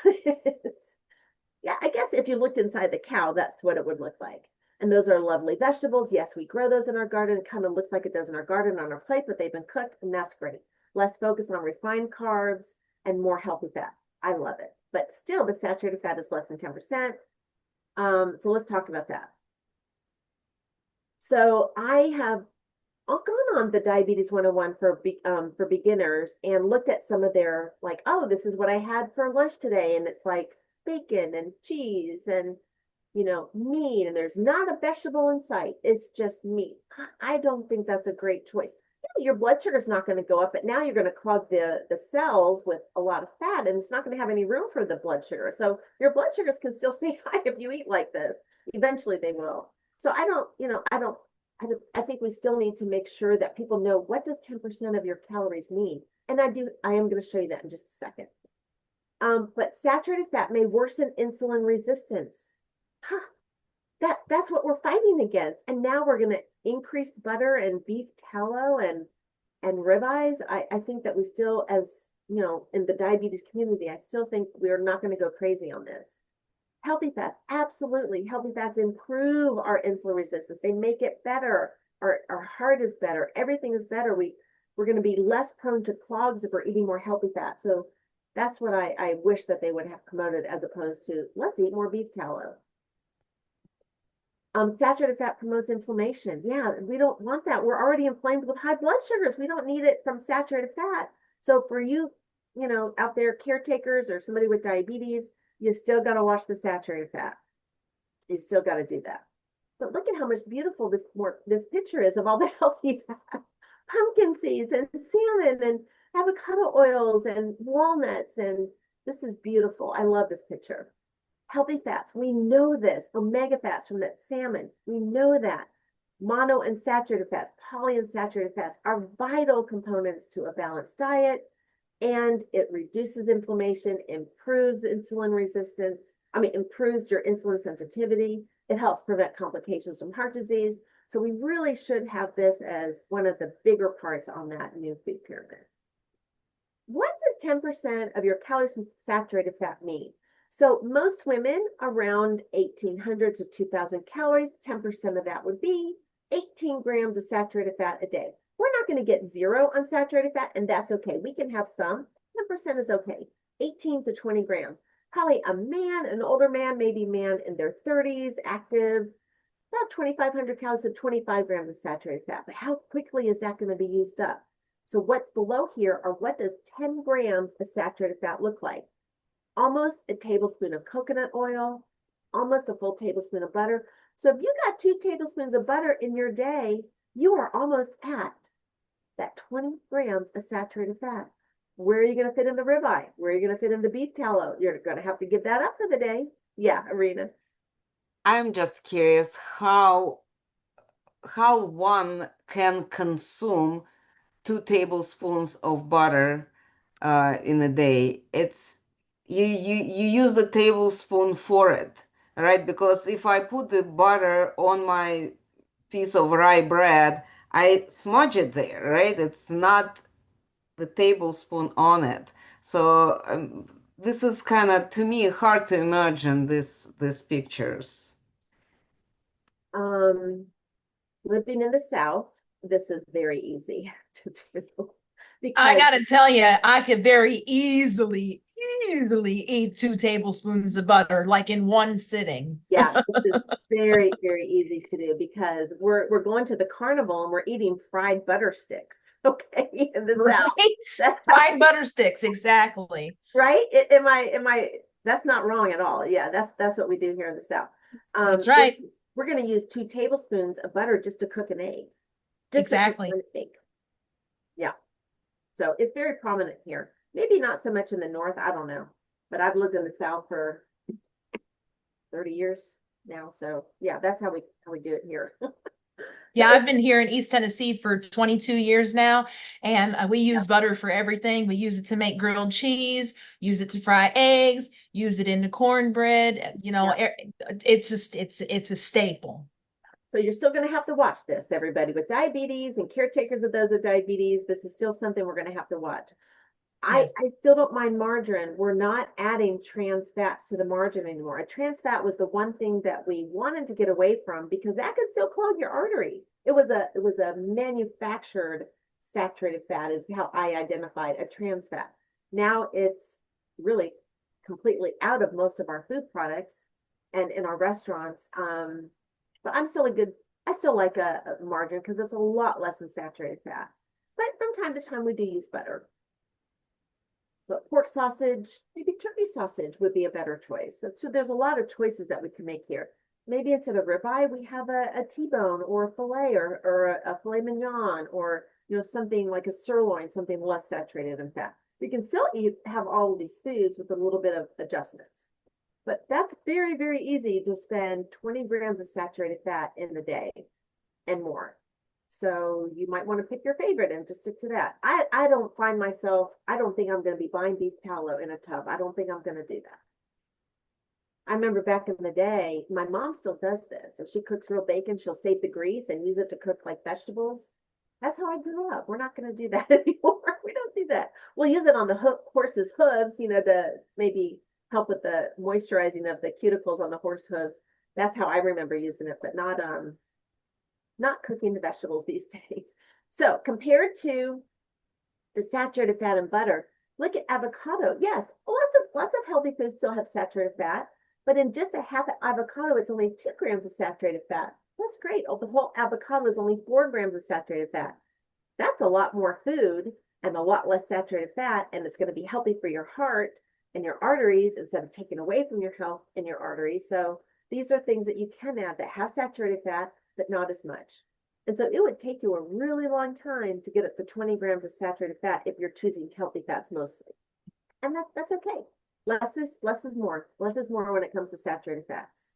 yeah, I guess if you looked inside the cow, that's what it would look like. And those are lovely vegetables. Yes, we grow those in our garden. It kind of looks like it does in our garden on our plate, but they've been cooked, and that's great. Less focus on refined carbs and more healthy fat. I love it. But still, the saturated fat is less than 10%. So let's talk about that. So I have gone on the Diabetes 101 for beginners and looked at some of their, like, oh, this is what I had for lunch today. And it's like bacon and cheese and meat, and there's not a vegetable in sight. It's just meat. I don't think that's a great choice. Your blood sugar is not going to go up, but now you're going to clog the cells with a lot of fat, and it's not going to have any room for the blood sugar. So your blood sugars can still stay high if you eat like this. Eventually they will. So I think we still need to make sure that people know, what does 10% of your calories mean? And I am going to show you that in just a second. But saturated fat may worsen insulin resistance. That's what we're fighting against. And now we're going to increase butter and beef tallow and ribeyes. I think that we still, as in the diabetes community, I still think we're not going to go crazy on this. Healthy fats, absolutely. Healthy fats improve our insulin resistance. They make it better. Our heart is better. Everything is better. We're going to be less prone to clogs if we're eating more healthy fat. So that's what I wish that they would have promoted, as opposed to let's eat more beef tallow. Saturated fat promotes inflammation. Yeah, we don't want that. We're already inflamed with high blood sugars. We don't need it from saturated fat. So for you, out there, caretakers or somebody with diabetes, you still got to watch the saturated fat. You still got to do that. But look at how much beautiful this picture is of all the healthy fat. Pumpkin seeds and salmon and avocado oils and walnuts. And this is beautiful. I love this picture. Healthy fats, we know this. Omega fats from that salmon, we know that. Mono and saturated fats, polyunsaturated fats are vital components to a balanced diet, and it reduces inflammation, improves insulin resistance. Improves your insulin sensitivity. It helps prevent complications from heart disease. So we really should have this as one of the bigger parts on that new food pyramid. What does 10% of your calories from saturated fat mean? So most women around 1,800 to 2,000 calories, 10% of that would be 18 grams of saturated fat a day. We're not going to get zero on saturated fat, and that's okay. We can have some. 10% is okay. 18 to 20 grams. Probably a man, an older man, maybe man in their 30s, active, about 2,500 calories to 25 grams of saturated fat. But how quickly is that going to be used up? So what's below here are what does 10 grams of saturated fat look like? Almost a tablespoon of coconut oil, almost a full tablespoon of butter. So if you got 2 tablespoons of butter in your day, you are almost at that 20 grams of saturated fat. Where are you going to fit in the ribeye? Where are you going to fit in the beef tallow? You're going to have to give that up for the day. Yeah, Irina. I'm just curious how one can consume 2 tablespoons of butter in a day. It's you use the tablespoon for it, right? Because if I put the butter on my piece of rye bread, I smudge it there, right? It's not the tablespoon on it. So this is kind of, to me, hard to imagine these pictures. Living in the South, this is very easy to do. Because I gotta tell you, I could very easily eat 2 tablespoons of butter, like in one sitting. Yeah, this is very, very easy to do because we're going to the carnival and we're eating fried butter sticks. Okay, in the South. Fried butter sticks, exactly. Right? Am I? That's not wrong at all. Yeah, that's what we do here in the South. That's right. We're going to use 2 tablespoons of butter just to cook an egg. Exactly. To cook an egg. Yeah. So it's very prominent here. Maybe not so much in the North. I don't know. But I've lived in the South for 30 years now. So yeah, that's how we do it here. Yeah, I've been here in East Tennessee for 22 years now, and we use butter for everything. We use it to make grilled cheese, use it to fry eggs, use it in the cornbread. It's a staple. So you're still going to have to watch this, everybody with diabetes and caretakers of those with diabetes. This is still something we're going to have to watch. Yes. I still don't mind margarine. We're not adding trans fats to the margarine anymore. A trans fat was the one thing that we wanted to get away from because that could still clog your artery. It was a manufactured saturated fat is how I identified a trans fat. Now it's really completely out of most of our food products and in our restaurants. But I still like a margarine because it's a lot less than saturated fat. But from time to time we do use butter. But pork sausage, maybe turkey sausage would be a better choice. So there's a lot of choices that we can make here. Maybe instead of ribeye, we have a T-bone or a filet or a filet mignon or something like a sirloin, something less saturated in fat. We can still have all of these foods with a little bit of adjustments. But that's very, very easy to spend 20 grams of saturated fat in a day and more. So you might want to pick your favorite and just stick to that. I don't think I'm going to be buying beef tallow in a tub. I don't think I'm going to do that. I remember back in the day, my mom still does this. If she cooks real bacon, she'll save the grease and use it to cook like vegetables. That's how I grew up. We're not going to do that anymore. We don't do that. We'll use it on the horse's hooves, to maybe help with the moisturizing of the cuticles on the horse hooves. That's how I remember using it, but not cooking the vegetables these days. So compared to the saturated fat and butter, look at avocado. Yes, lots of healthy foods still have saturated fat, but in just a half avocado, it's only 2 grams of saturated fat. That's great. Oh, the whole avocado is only 4 grams of saturated fat. That's a lot more food and a lot less saturated fat, and it's going to be healthy for your heart and your arteries instead of taking away from your health and your arteries. So these are things that you can add that have saturated fat, but not as much. And so it would take you a really long time to get up to 20 grams of saturated fat if you're choosing healthy fats mostly. And that's okay. Less is more. Less is more when it comes to saturated fats.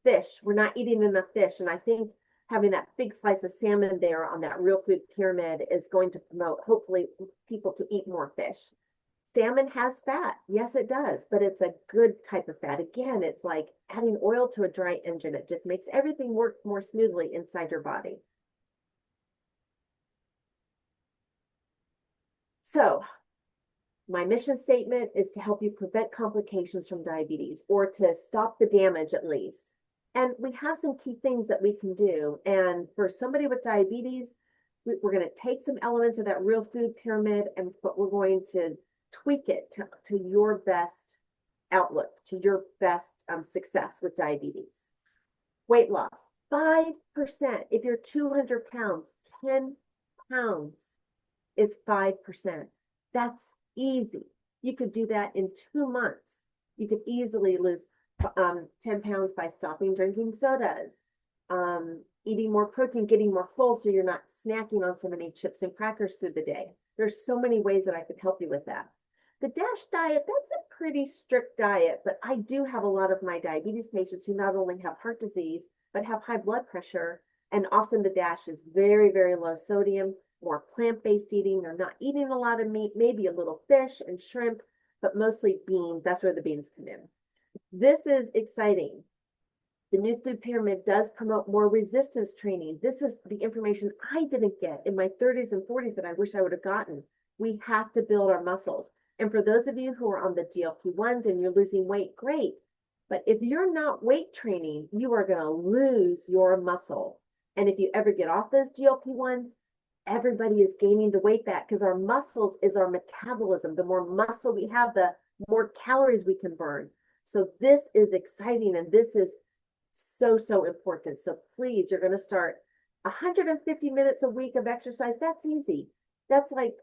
Fish. We're not eating enough fish. And I think having that big slice of salmon there on that real food pyramid is going to promote, hopefully, people to eat more fish. Salmon has fat. Yes, it does, but it's a good type of fat. Again, it's like adding oil to a dry engine. It just makes everything work more smoothly inside your body. So my mission statement is to help you prevent complications from diabetes, or to stop the damage at least. And we have some key things that we can do. And for somebody with diabetes, we're going to take some elements of that real food pyramid, but we're going to tweak it to your best outlook, to your best success with diabetes. Weight loss, 5%. If you're 200 pounds, 10 pounds is 5%. That's easy. You could do that in 2 months. You could easily lose 10 pounds by stopping drinking sodas, eating more protein, getting more full so you're not snacking on so many chips and crackers through the day. There's so many ways that I could help you with that. The DASH diet, that's a pretty strict diet, but I do have a lot of my diabetes patients who not only have heart disease, but have high blood pressure. And often the DASH is very, very low sodium, more plant-based eating. They're not eating a lot of meat, maybe a little fish and shrimp, but mostly beans. That's where the beans come in. This is exciting. The new food pyramid does promote more resistance training. This is the information I didn't get in my 30s and 40s that I wish I would have gotten. We have to build our muscles. And for those of you who are on the GLP-1s and you're losing weight, great. But if you're not weight training, you are going to lose your muscle. And if you ever get off those GLP-1s, everybody is gaining the weight back, because our muscles is our metabolism. The more muscle we have, the more calories we can burn. So this is exciting, and this is so, so important. So please, you're going to start 150 minutes a week of exercise. That's easy. That's like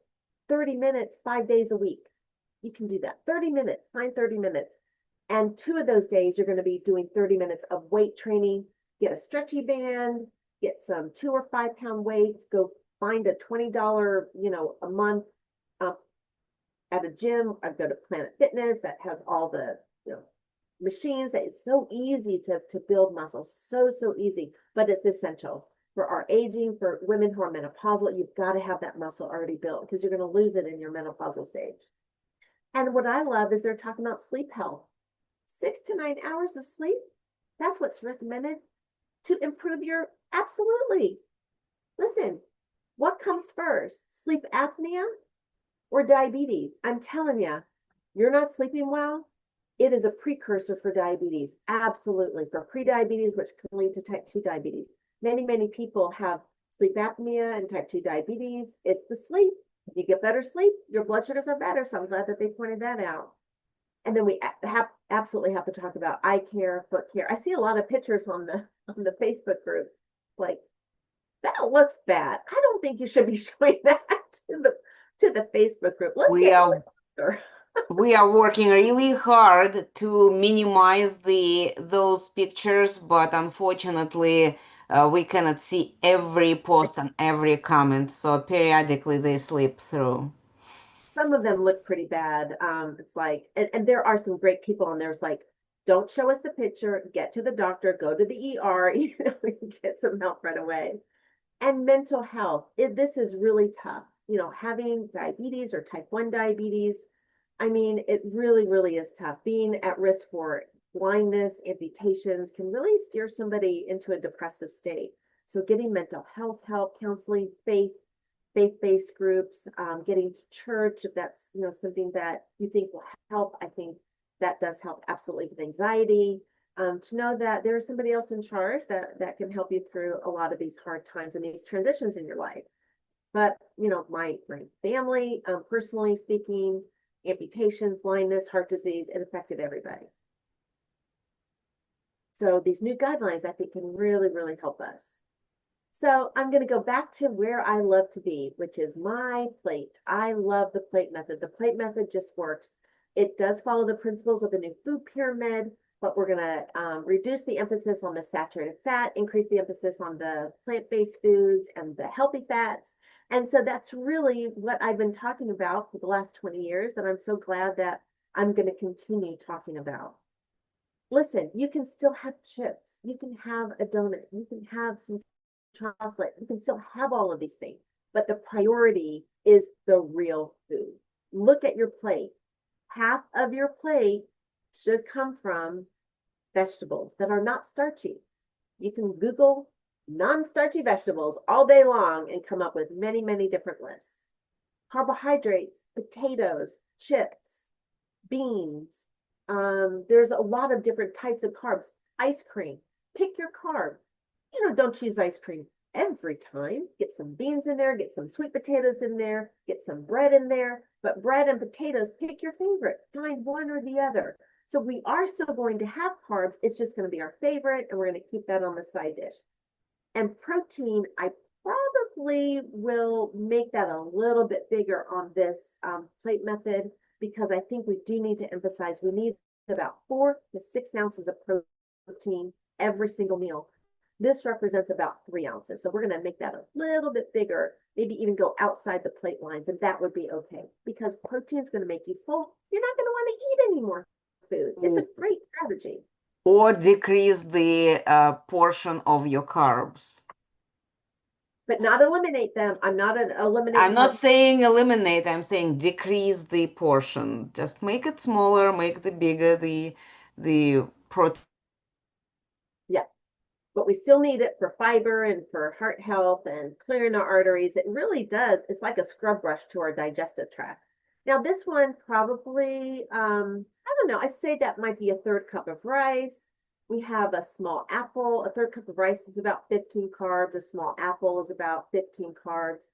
30 minutes, 5 days a week. You can do that. 30 minutes, find 30 minutes. And 2 of those days, you're going to be doing 30 minutes of weight training. Get a stretchy band, get some 2 or 5 pound weights, go find a $20, a month at a gym. I've got a Planet Fitness that has all the, machines. That it's so easy to build muscle. So, so easy, but it's essential for our aging, for women who are menopausal. You've got to have that muscle already built, because you're going to lose it in your menopausal stage. And what I love is they're talking about sleep health. 6 to 9 hours of sleep, that's what's recommended to improve your, absolutely. Listen, what comes first, sleep apnea or diabetes? I'm telling you, you're not sleeping well, it is a precursor for diabetes. Absolutely. For prediabetes, which can lead to type 2 diabetes. Many, many people have sleep apnea and type 2 diabetes. It's the sleep. You get better sleep, your blood sugars are better. So I'm glad that they pointed that out. And then we absolutely have to talk about eye care, foot care. I see a lot of pictures on the Facebook group. Like, that looks bad. I don't think you should be showing that to the Facebook group. We are working really hard to minimize those pictures, but unfortunately, we cannot see every post and every comment. So periodically they slip through. Some of them look pretty bad. It's like, and there are some great people, and there's like, don't show us the picture, get to the doctor, go to the ER, get some help right away. And mental health, this is really tough. Having diabetes or type 1 diabetes, I mean, it really, really is tough. Being at risk for blindness, amputations can really steer somebody into a depressive state. So getting mental health help, counseling, faith, faith-based groups, getting to church, if that's, something that you think will help. I think that does help absolutely with anxiety. To know that there's somebody else in charge that can help you through a lot of these hard times and these transitions in your life. But, my family, personally speaking, amputation, blindness, heart disease, it affected everybody. So these new guidelines, I think, can really, really help us. So I'm going to go back to where I love to be, which is my plate. I love the plate method. The plate method just works. It does follow the principles of the new food pyramid, but we're going to reduce the emphasis on the saturated fat, increase the emphasis on the plant-based foods and the healthy fats. And so that's really what I've been talking about for the last 20 years, that I'm so glad that I'm going to continue talking about. Listen, you can still have chips. You can have a donut. You can have some chocolate. You can still have all of these things, but the priority is the real food. Look at your plate. Half of your plate should come from vegetables that are not starchy. You can Google non-starchy vegetables all day long and come up with many, many different lists. Carbohydrates, potatoes, chips, beans. There's a lot of different types of carbs. Ice cream. Pick your carb. Don't choose ice cream every time. Get some beans in there, get some sweet potatoes in there, get some bread in there. But bread and potatoes, pick your favorite. Find one or the other. So we are still going to have carbs. It's just going to be our favorite, and we're going to keep that on the side dish. And protein, I probably will make that a little bit bigger on this plate method, because I think we do need to emphasize we need about 4 to 6 ounces of protein every single meal. This represents about 3 ounces. So we're going to make that a little bit bigger, maybe even go outside the plate lines, and that would be okay, because protein is going to make you full. You're not going to want to eat any more food. It's a great strategy. Or decrease the portion of your carbs. But not eliminate them. I'm not I'm not saying eliminate, I'm saying decrease the portion. Just make it smaller, make the bigger the protein. Yeah. But we still need it for fiber and for heart health and clearing our arteries. It really does. It's like a scrub brush to our digestive tract. Now, this one probably, I don't know, I say that might be a 1/3 cup of rice. We have a small apple. A 1/3 cup of rice is about 15 carbs. A small apple is about 15 carbs.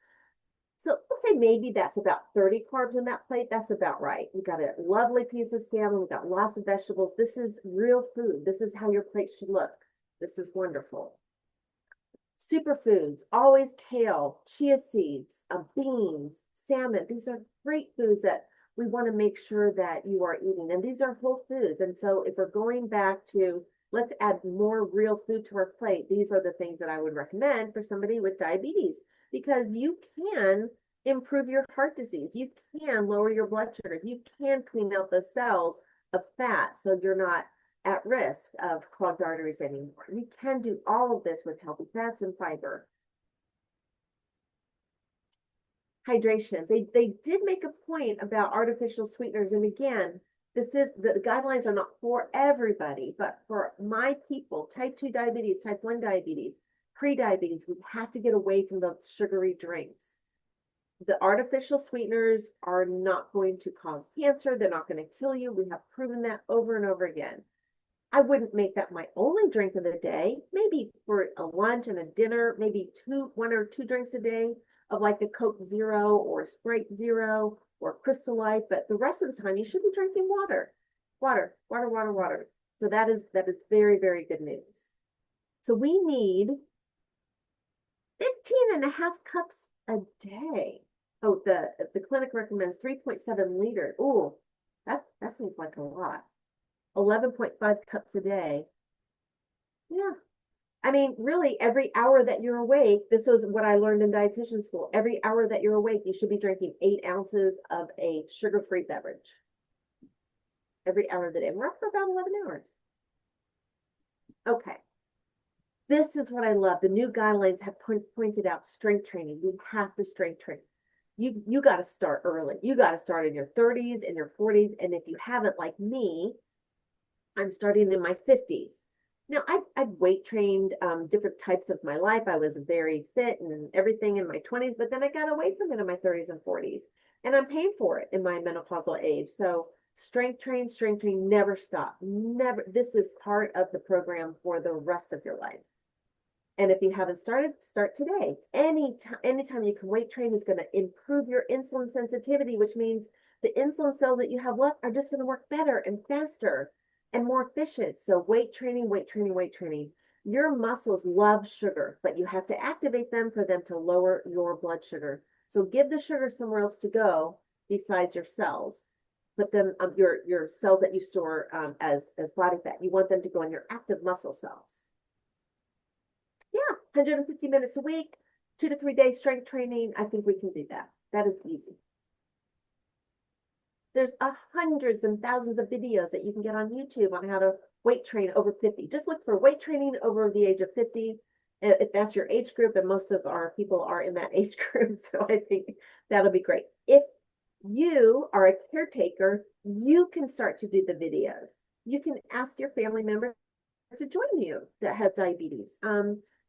So let's say maybe that's about 30 carbs in that plate. That's about right. We got a lovely piece of salmon. We got lots of vegetables. This is real food. This is how your plate should look. This is wonderful. Superfoods, always kale, chia seeds, beans, salmon. These are great foods that we want to make sure that you are eating. And these are whole foods. And so if we're going back to, let's add more real food to our plate, these are the things that I would recommend for somebody with diabetes, because you can improve your heart disease. You can lower your blood sugar. You can clean out those cells of fat so you're not at risk of clogged arteries anymore. You can do all of this with healthy fats and fiber. Hydration. They did make a point about artificial sweeteners. And again, the guidelines are not for everybody, but for my people, type 2 diabetes, type 1 diabetes, pre-diabetes, we have to get away from those sugary drinks. The artificial sweeteners are not going to cause cancer. They're not going to kill you. We have proven that over and over again. I wouldn't make that my only drink of the day. Maybe for a lunch and a dinner, maybe 1 or 2 drinks a day of like a Coke Zero or Sprite Zero or Crystal Light. But the rest of the time, you should be drinking water. Water. So that is very, very good news. So we need 15.5 cups a day. Oh, the clinic recommends 3.7 liters. Oh, that seems like a lot. 11.5 cups a day. Yeah. I mean, really, every hour that you're awake, this was what I learned in dietitian school. Every hour that you're awake, you should be drinking 8 ounces of a sugar-free beverage. Every hour of the day. We're up for about 11 hours. Okay. This is what I love. The new guidelines have pointed out strength training. You have to strength train. You got to start early. You got to start in your 30s and your 40s. And if you haven't, like me, I'm starting in my 50s. Now, I've weight trained different types of my life. I was very fit and everything in my 20s, but then I got away from it in my 30s and 40s. And I'm paying for it in my menopausal age. So strength train, never stop. Never. This is part of the program for the rest of your life. And if you haven't started, start today. Anytime you can weight train is going to improve your insulin sensitivity, which means the insulin cells that you have left are just going to work better and faster and more efficient. So weight training, weight training, weight training. Your muscles love sugar, but you have to activate them for them to lower your blood sugar. So give the sugar somewhere else to go besides your cells. Put them your cells that you store as body fat. You want them to go in your active muscle cells. Yeah, 150 minutes a week, 2 to 3 days strength training. I think we can do that. That is easy. There's hundreds and thousands of videos that you can get on YouTube on how to weight train over 50. Just look for weight training over the age of 50. If that's your age group, and most of our people are in that age group, so I think that'll be great. If you are a caretaker, you can start to do the videos. You can ask your family member to join you that has diabetes.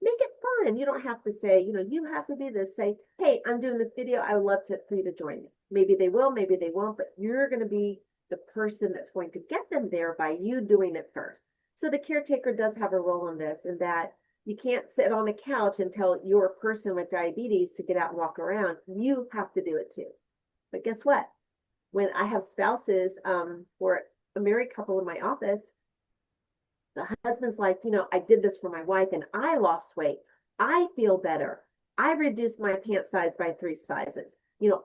Make it fun. You don't have to say, you have to do this. Say, hey, I'm doing this video. I would love for you to join me. Maybe they will, maybe they won't, but you're going to be the person that's going to get them there by you doing it first. So the caretaker does have a role in this, in that you can't sit on a couch and tell your person with diabetes to get out and walk around. You have to do it too. But guess what? When I have spouses or a married couple in my office, the husband's like, I did this for my wife and I lost weight. I feel better. I reduced my pant size by 3 sizes.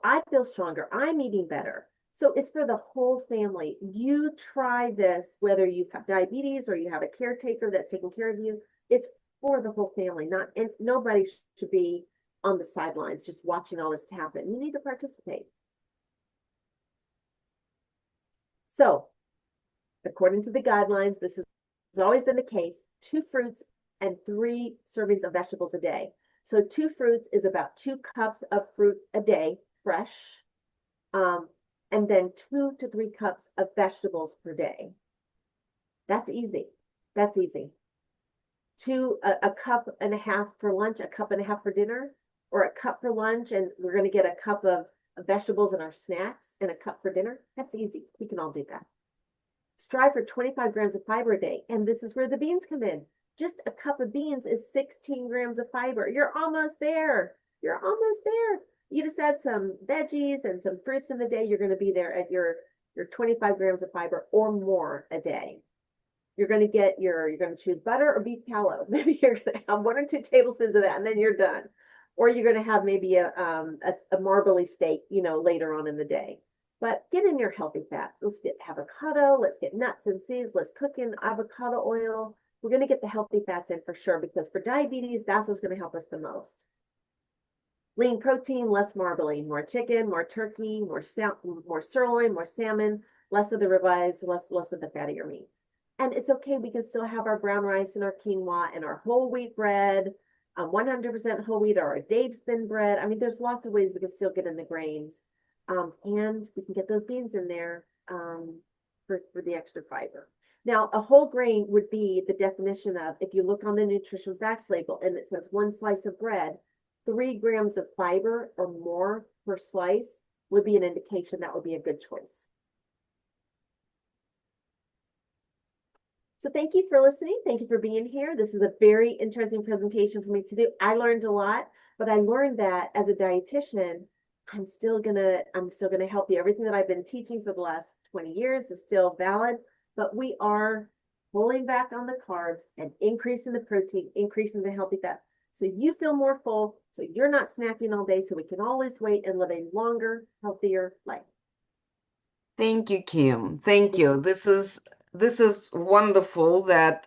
I feel stronger. I'm eating better. So it's for the whole family. You try this, whether you have diabetes or you have a caretaker that's taking care of you. It's for the whole family. And nobody should be on the sidelines just watching all this happen. You need to participate. So, according to the guidelines, this has always been the case: 2 fruits and 3 servings of vegetables a day. So 2 fruits is about 2 cups of fruit a day, fresh, and then 2 to 3 cups of vegetables per day. That's easy. That's easy. A cup and a half for lunch, a cup and a half for dinner, or a cup for lunch, and we're going to get a cup of vegetables in our snacks and a cup for dinner. That's easy. We can all do that. Strive for 25 grams of fiber a day. And this is where the beans come in. Just a cup of beans is 16 grams of fiber. You're almost there. You're almost there. You just add some veggies and some fruits in the day. You're going to be there at your 25 grams of fiber or more a day. You're going to choose butter or beef tallow. Maybe you're going to have 1 or 2 tablespoons of that, and then you're done. Or you're going to have maybe a marbly steak, later on in the day. But get in your healthy fats. Let's get avocado. Let's get nuts and seeds. Let's cook in avocado oil. We're going to get the healthy fats in for sure, because for diabetes, that's what's going to help us the most. Lean protein, less marbling, more chicken, more turkey, more sirloin, more salmon, less of the ribeyes, less of the fattier meat. And it's okay. We can still have our brown rice and our quinoa and our whole wheat bread, 100% whole wheat, or our Dave's thin bread. I mean, there's lots of ways we can still get in the grains. And we can get those beans in there for the extra fiber. Now, a whole grain would be the definition of, if you look on the nutrition facts label and it says 1 slice of bread, 3 grams of fiber or more per slice would be an indication that would be a good choice. So thank you for listening. Thank you for being here. This is a very interesting presentation for me to do. I learned a lot, but I learned that as a dietitian, I'm still gonna help you. Everything that I've been teaching for the last 20 years is still valid, but we are pulling back on the carbs and increasing the protein, increasing the healthy fat. So you feel more full, so you're not snacking all day, so we can always wait and live a longer, healthier life. Thank you, Kim. Thank you. This is wonderful that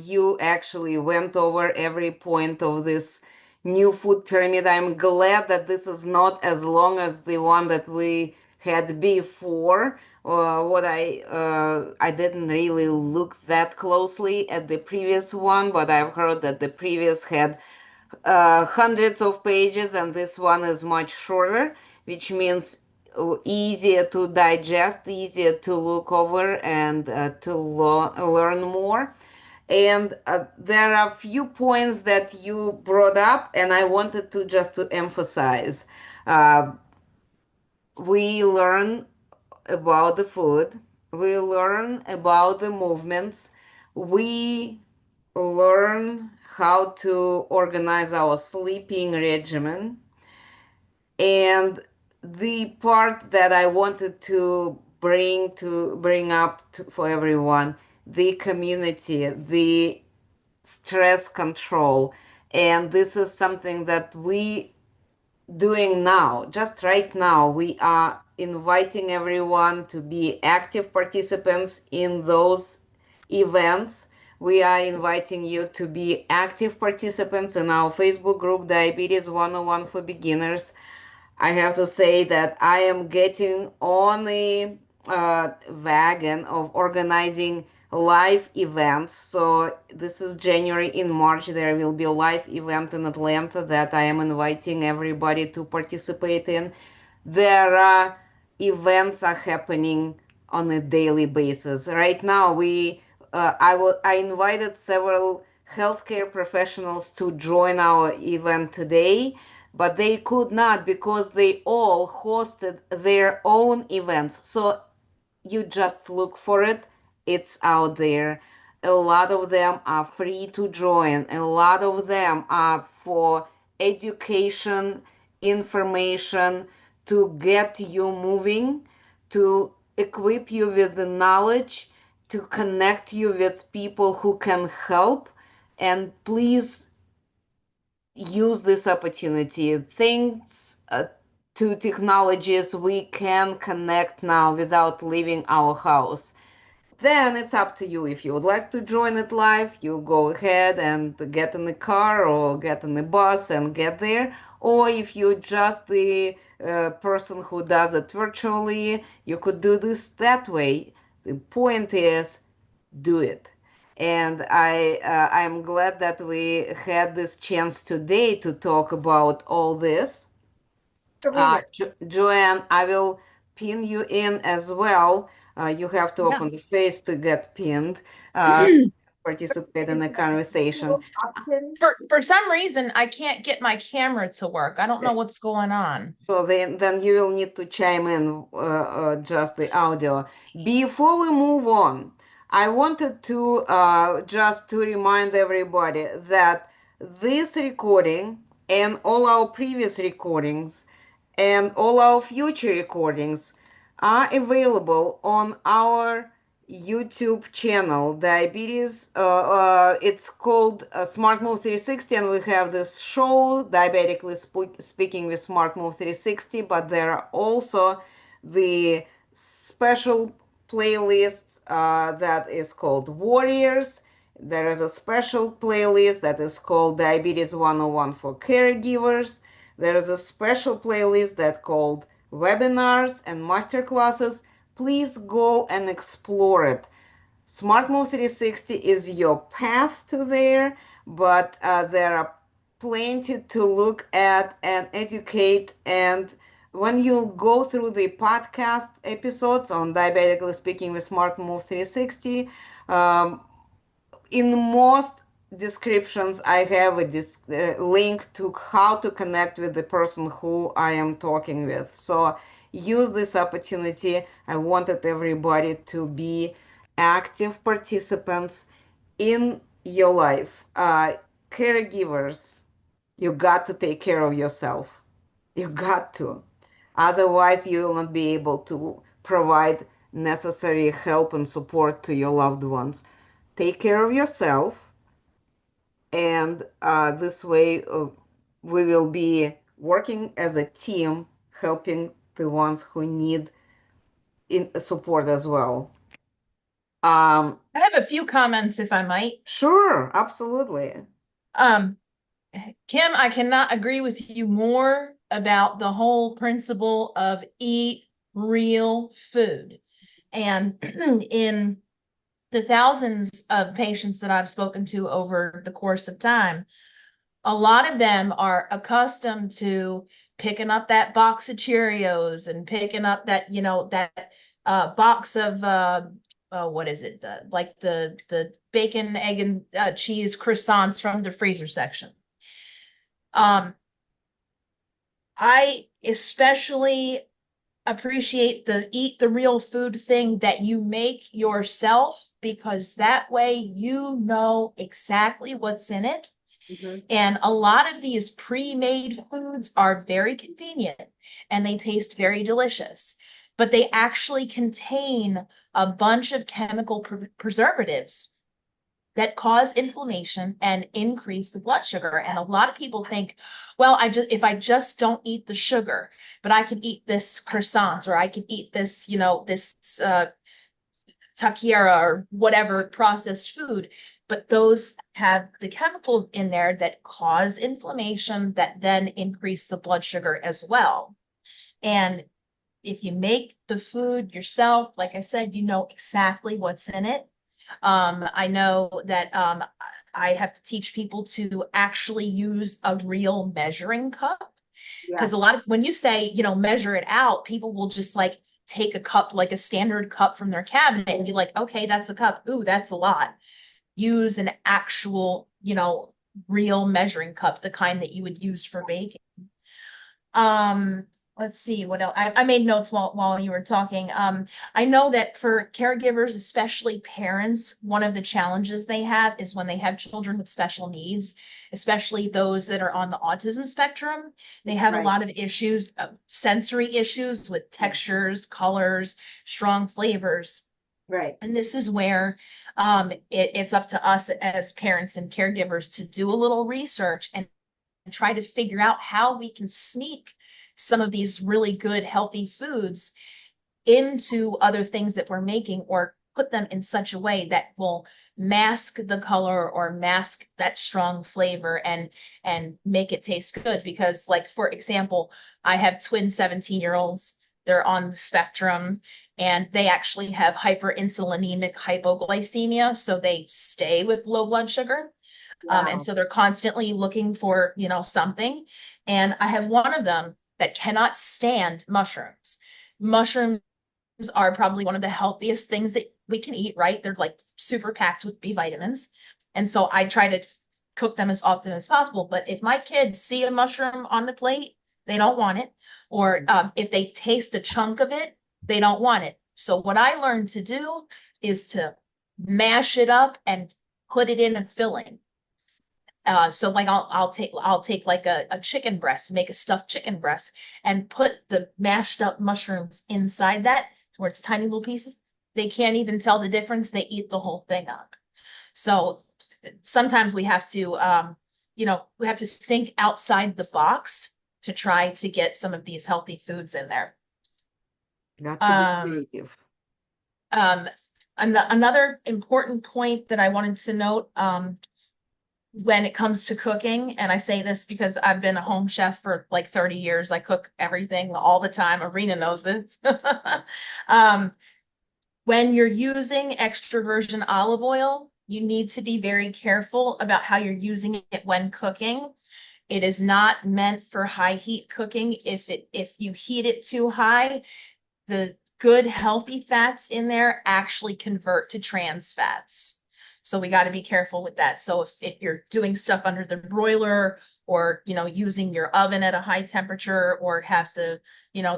you actually went over every point of this new food pyramid. I'm glad that this is not as long as the one that we had before. What I didn't really look that closely at the previous one, but I've heard that the previous had hundreds of pages, and this one is much shorter, which means easier to digest, easier to look over, and to learn more. And there are a few points that you brought up, and I wanted to just to emphasize. Uh, we learn about the food, we learn about the movements, we learn how to organize our sleeping regimen. And the part that I wanted to bring up for everyone, the community, the stress control. And this is something that we doing now, just right now. We are inviting everyone to be active participants in those events. We are inviting you to be active participants in our Facebook group, Diabetes 101 for Beginners. I have to say that I am getting on the wagon of organizing live events. So this is January. In March, there will be a live event in Atlanta that I am inviting everybody to participate in. There are events are happening on a daily basis. Right now, I invited several healthcare professionals to join our event today, but they could not because they all hosted their own events. So you just look for it, it's out there. A lot of them are free to join, a lot of them are for education, information, to get you moving, to equip you with the knowledge, to connect you with people who can help. And please use this opportunity. Thanks to technologies, we can connect now without leaving our house. Then it's up to you. If you would like to join it live, you go ahead and get in the car or get in the bus and get there. Or if you're just the person who does it virtually, you could do this that way. The point is, do it. And I'm glad that we had this chance today to talk about all this. Irina, Joanne, I will pin you in as well. You have to Yeah. open the face to get pinned, to participate in the conversation. options. For some reason, I can't get my camera to work. I don't know what's going on. So then you will need to chime in just the audio. Before we move on, I wanted to just to remind everybody that this recording and all our previous recordings and all our future recordings are available on our YouTube channel, Diabetes. It's called Smart Move 360, and we have this show, Diabetically Speaking with Smart Move 360. But there are also the special playlists that is called Warriors. There is a special playlist that is called Diabetes 101 for Caregivers. There is a special playlist that called Webinars and Masterclasses. Please go and explore it. Smart Move 360 is your path to there, but there are plenty to look at and educate. And when you go through the podcast episodes on Diabetically Speaking with Smart Move 360, in most descriptions, I have a link to how to connect with the person who I am talking with. So use this opportunity. I wanted everybody to be active participants in your life. Caregivers, you got to take care of yourself. You got to. Otherwise, you will not be able to provide necessary help and support to your loved ones. Take care of yourself, and this way we will be working as a team, helping the ones who need support as well. I have a few comments, if I might. Sure, absolutely. Kim, I cannot agree with you more about the whole principle of eat real food. And in the thousands of patients that I've spoken to over the course of time, a lot of them are accustomed to picking up that box of Cheerios and picking up that, that box of what is it? Like the bacon, egg, and cheese croissants from the freezer section. I especially appreciate the eat the real food thing that you make yourself, because that way you know exactly what's in it. Mhm. And a lot of these pre-made foods are very convenient and they taste very delicious, but they actually contain a bunch of chemical preservatives that cause inflammation and increase the blood sugar. And a lot of people think, well, if I just don't eat the sugar, but I can eat this croissant, or I can eat this, this taquiera or whatever processed food. But those have the chemical in there that cause inflammation that then increase the blood sugar as well. And if you make the food yourself, like I said, you know exactly what's in it. I know that I have to teach people to actually use a real measuring cup, because Yeah. a lot of, when you say, measure it out, people will just like take a cup, like a standard cup from their cabinet, and be like, okay, that's a cup. Ooh, that's a lot. Use an actual, real measuring cup, the kind that you would use for baking. Um, let's see what else. I made notes while you were talking. I know that for caregivers, especially parents, one of the challenges they have is when they have children with special needs, especially those that are on the autism spectrum. They have a Right. lot of issues, sensory issues with textures, colors, strong flavors. Right. And this is where it's up to us as parents and caregivers to do a little research and try to figure out how we can sneak some of these really good, healthy foods into other things that we're making, or put them in such a way that will mask the color or mask that strong flavor and make it taste good. Because, like, for example, I have twin 17-year-olds. They're on the spectrum, and they actually have hyperinsulinemic hypoglycemia, so they stay with low blood sugar. And Wow. so they're constantly looking for, something. And I have one of them that cannot stand mushrooms. Mushrooms are probably one of the healthiest things that we can eat, right? They're like super packed with B vitamins. And so I try to cook them as often as possible. But if my kids see a mushroom on the plate, they don't want it. Or if they taste a chunk of it, they don't want it. So what I learned to do is to mash it up and put it in a filling. So like I'll take like a chicken breast, make a stuffed chicken breast, and put the mashed up mushrooms inside that, where it's tiny little pieces. They can't even tell the difference. They eat the whole thing up. So sometimes we have to we have to think outside the box to try to get some of these healthy foods in there. Got to be creative. Another important point that I wanted to note, when it comes to cooking, and I say this because I've been a home chef for like 30 years. I cook everything all the time. Irina knows this. When you're using extra virgin olive oil, you need to be very careful about how you're using it when cooking. It is not meant for high heat cooking. If you heat it too high, the good healthy fats in there actually convert to trans fats. So we got to be careful with that. So if you're doing stuff under the broiler, or using your oven at a high temperature, or have the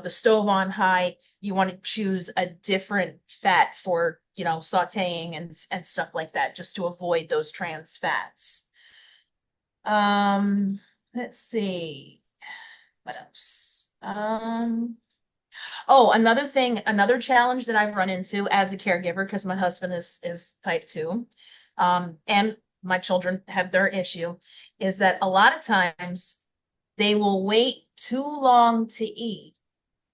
stove on high, you want to choose a different fat for sauteing and stuff like that, just to avoid those trans fats. Let's see what else. Oh, another challenge that I've run into as a caregiver, because my husband is type 2, and my children have their issue, is that a lot of times they will wait too long to eat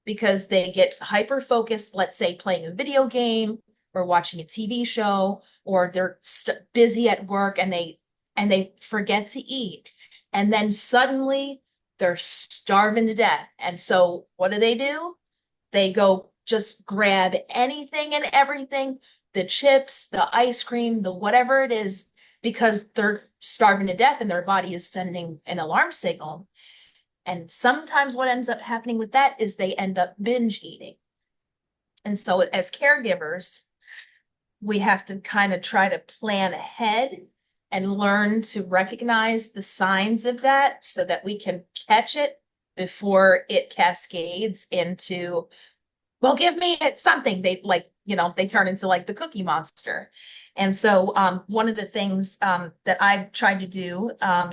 because they get hyper focused, let's say playing a video game or watching a TV show, or they're busy at work, and they forget to eat. And then suddenly they're starving to death. And so what do? They go just grab anything and everything, the chips, the ice cream, the whatever it is, because they're starving to death and their body is sending an alarm signal. And sometimes what ends up happening with that is they end up binge eating. And so as caregivers, we have to kind of try to plan ahead and learn to recognize the signs of that so that we can catch it before it cascades into, well, give me something. They like, they turn into like the Cookie Monster. And so one of the things that I've tried to do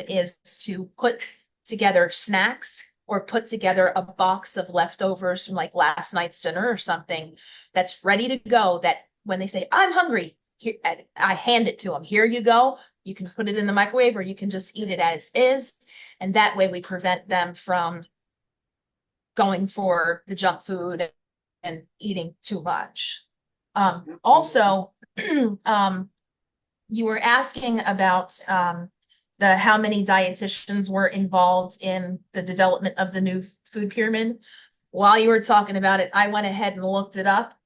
is to put together snacks or put together a box of leftovers from like last night's dinner or something that's ready to go, that when they say, I'm hungry, here, I hand it to them. Here you go. You can put it in the microwave or you can just eat it as is. And that way we prevent them from going for the junk food and eating too much. Also, you were asking about the how many dietitians were involved in the development of the new food pyramid. While you were talking about it, I went ahead and looked it up,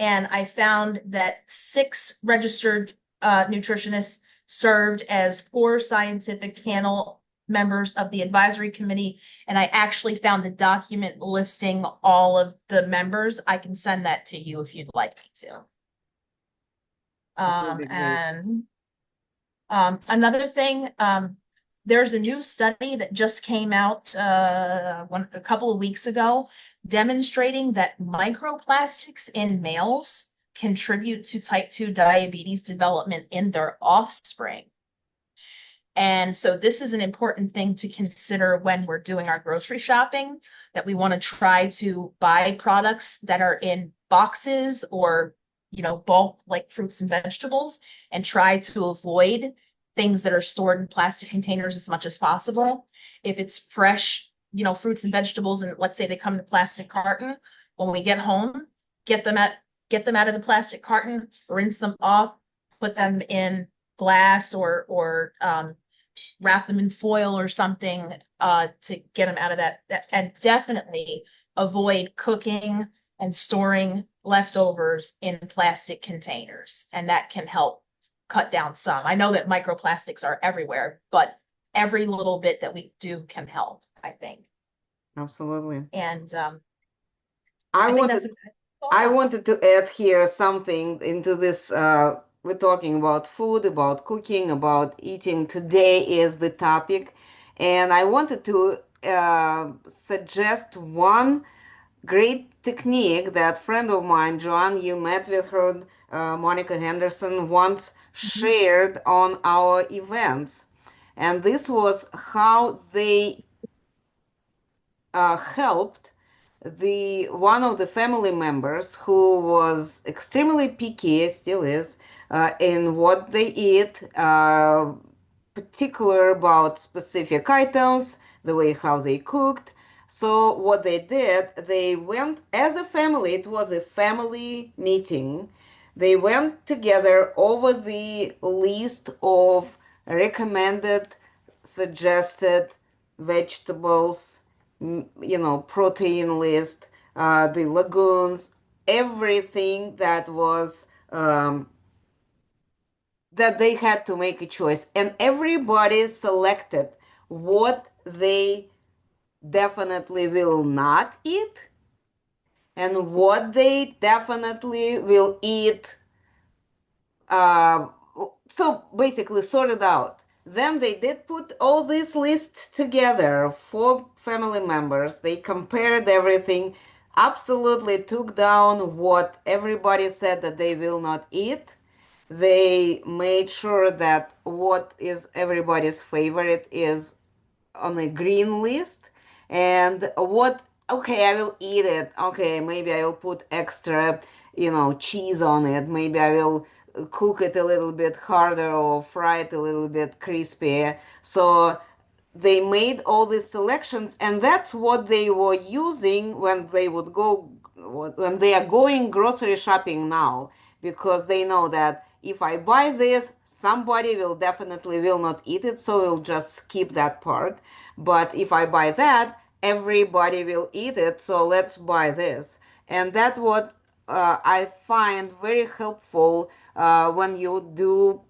and I found that 6 registered nutritionists served as core scientific panel members of the advisory committee, and I actually found the document listing all of the members. I can send that to you if you'd like me to. And another thing, there's a new study that just came out a couple of weeks ago demonstrating that microplastics in males contribute to type 2 diabetes development in their offspring. And so this is an important thing to consider when we're doing our grocery shopping, that we want to try to buy products that are in boxes or, bulk like fruits and vegetables, and try to avoid things that are stored in plastic containers as much as possible. If it's fresh, fruits and vegetables, and let's say they come in a plastic carton, when we get home, get them out of the plastic carton, rinse them off, put them in glass or wrap them in foil or something to get them out of that, and definitely avoid cooking and storing leftovers in plastic containers, and that can help cut down some. I know that microplastics are everywhere, but every little bit that we do can help, I think. Absolutely. And I think wanted I wanted to add here something into this. We're talking about food, about cooking, about eating. Today is the topic, and I wanted to suggest one great technique that friend of mine, Joanne, you met with her, Monica Henderson, once shared on our events. And this was how they helped one of the family members who was extremely picky, still is, in what they eat, particular about specific items, the way how they cooked. So what they did, they went as a family, it was a family meeting. They went together over the list of recommended, suggested vegetables, protein list, the lagoons, everything that was that they had to make a choice. And everybody selected what they definitely will not eat and what they definitely will eat. Uh, so basically sorted out. Then they did put all these lists together for family members. They compared everything, absolutely took down what everybody said that they will not eat. They made sure that what is everybody's favorite is on a green list, and what, okay, I will eat it. Okay, maybe I will put extra, cheese on it. Maybe I will cook it a little bit harder or fry it a little bit crispier. So they made all these selections, and that's what they were using when they are going grocery shopping now, because they know that if I buy this, somebody will definitely will not eat it, so we'll just skip that part. But if I buy that, everybody will eat it, so let's buy this. And that's what I find very helpful when you do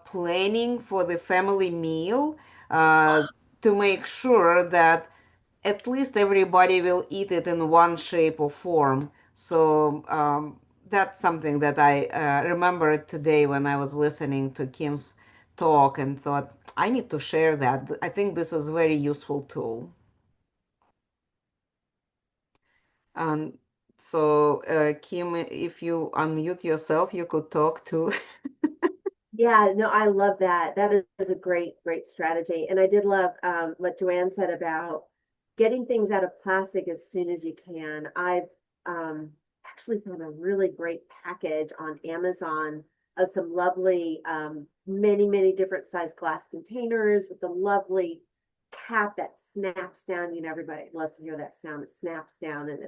planning for the family meal, to make sure that at least everybody will eat it in one shape or form. So that's something that I remembered today when I was listening to Kim's talk and thought, I need to share that. I think this is a very useful tool. Um, so, Kim, if you unmute yourself, you could talk too. Yeah, no, I love that. That is a great strategy. And I did love what Joanne said about getting things out of plastic as soon as you can. I've actually found a really great package on Amazon of some lovely many different size glass containers with a lovely cap that snaps down. You know, everybody loves to hear that sound. It snaps down and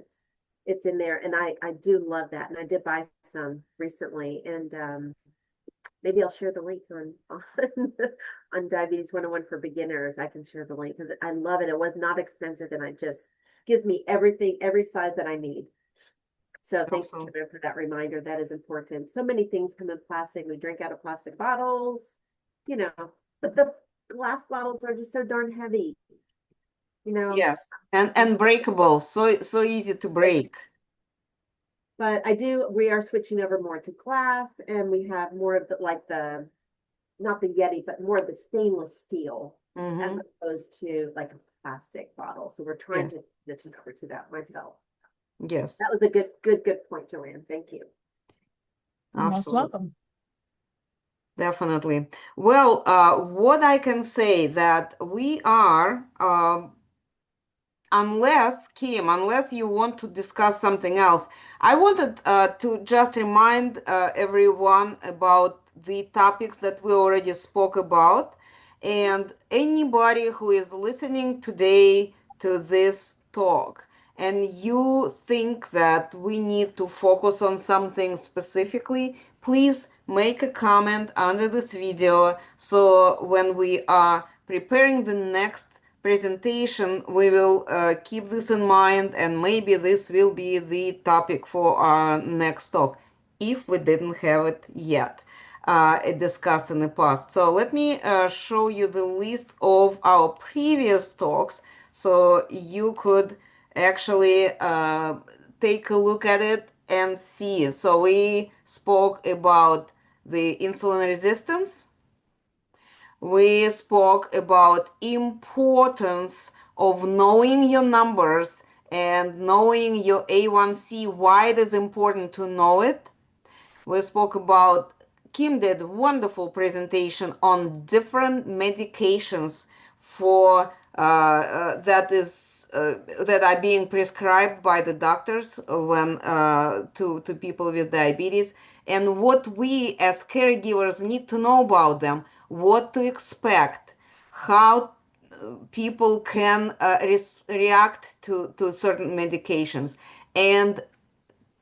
it's in there. And I do love that. And I did buy some recently and maybe I'll share the link on Diabetes 101 for beginners. I can share the link because I love it. It was not expensive and it just gives me everything, every size that I need. So thanks Awesome. for that reminder. That is important. So many things come in plastic. We drink out of plastic bottles, you know, but the glass bottles are just so darn heavy, you know. Yes, and breakable, so easy to break. But we are switching over more to glass and we have more of the not the Yeti, but more of the stainless steel as Mm-hmm. opposed to like a plastic bottle. So we're trying Yes, to transition over to that myself. yes, That was a good point, Joanne. Thank you. You're most absolutely. welcome. Definitely. Well, what I can say that we are, unless, Kim, unless you want to discuss something else, I wanted to just remind everyone about the topics that we already spoke about. And anybody who is listening today to this talk and you think that we need to focus on something specifically, please make a comment under this video so when we are preparing the next presentation, we will keep this in mind and maybe this will be the topic for our next talk if we didn't have it yet discussed in the past. So let me show you the list of our previous talks so you could actually take a look at it and see. So we spoke about the insulin resistance. We spoke about importance of knowing your numbers and knowing your A1C, why it is important to know it. We spoke about, Kim did a wonderful presentation on different medications for that are being prescribed by the doctors when to people with diabetes, and what we as caregivers need to know about them, what to expect, how people can react to certain medications, and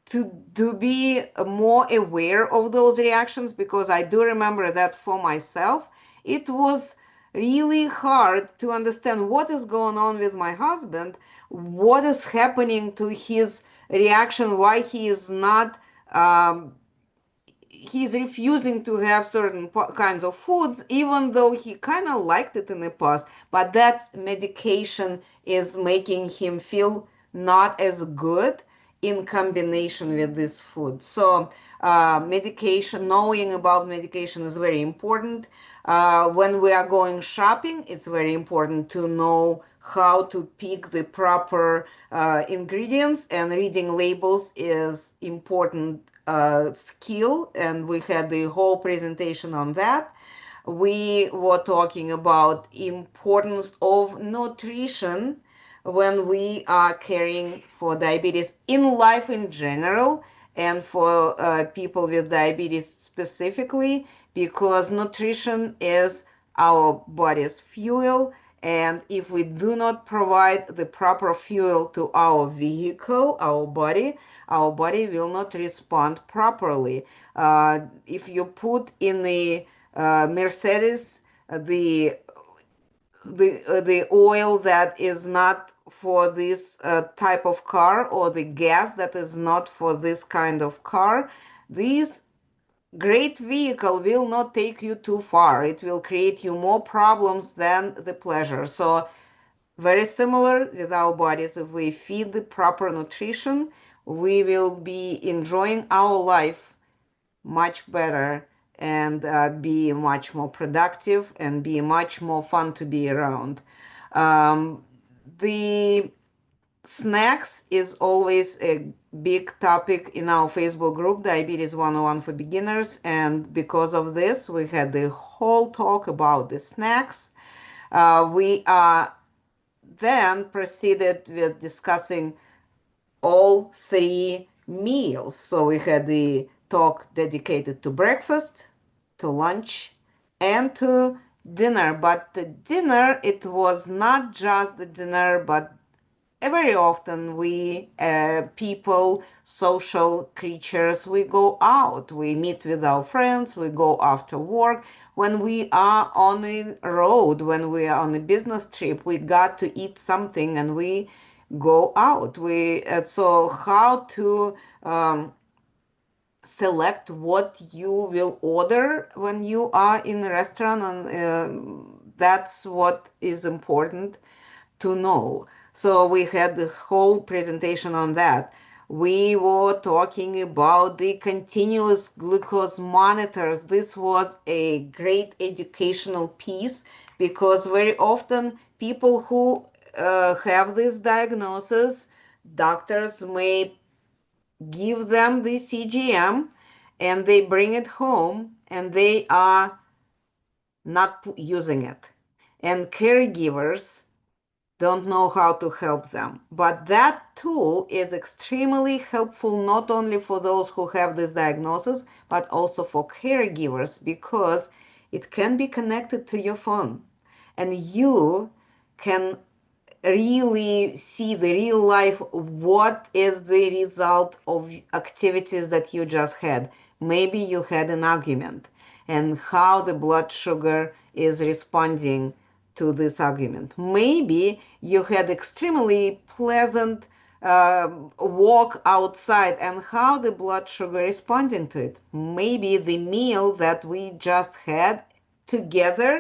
to be more aware of those reactions, because I do remember that for myself, it was really hard to understand what is going on with my husband, what is happening to his reaction, why he is not he's refusing to have certain kinds of foods, even though he kind of liked it in the past. But that medication is making him feel not as good in combination with this food. So, medication, knowing about medication is very important. When we are going shopping, it's very important to know how to pick the proper ingredients, and reading labels is important skill, and we had the whole presentation on that. We were talking about importance of nutrition when we are caring for diabetes in life in general, and for people with diabetes specifically, because nutrition is our body's fuel, and if we do not provide the proper fuel to our vehicle, our body will not respond properly. If you put in the Mercedes the oil that is not for this type of car, or the gas that is not for this kind of car, this great vehicle will not take you too far. It will create you more problems than the pleasure. So very similar with our bodies. If we feed the proper nutrition, we will be enjoying our life much better and be much more productive and be much more fun to be around. The snacks is always a big topic in our Facebook group, Diabetes 101 for Beginners. And because of this, we had the whole talk about the snacks. We then proceeded with discussing all three meals. So we had the talk dedicated to breakfast, to lunch, and to dinner. But the dinner, it was not just the dinner, but very often we people, social creatures, we go out, we meet with our friends, we go after work. When we are on a road, when we are on a business trip, we got to eat something and we go out. So how to select what you will order when you are in a restaurant, and that's what is important to know. So we had the whole presentation on that. We were talking about the continuous glucose monitors. This was a great educational piece because very often people who have this diagnosis, doctors may give them the CGM and they bring it home and they are not using it. And caregivers don't know how to help them. But that tool is extremely helpful not only for those who have this diagnosis, but also for caregivers because it can be connected to your phone and you can really see the real life what is the result of activities that you just had. Maybe you had an argument and how the blood sugar is responding to this argument. Maybe you had extremely pleasant walk outside and how the blood sugar responding to it. Maybe the meal that we just had together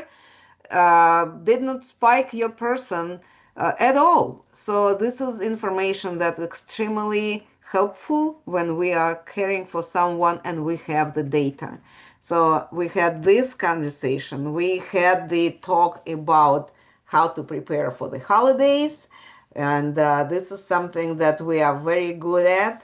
did not spike your person at all. So this is information that's extremely helpful when we are caring for someone and we have the data. So we had this conversation. We had the talk about how to prepare for the holidays. And this is something that we are very good at,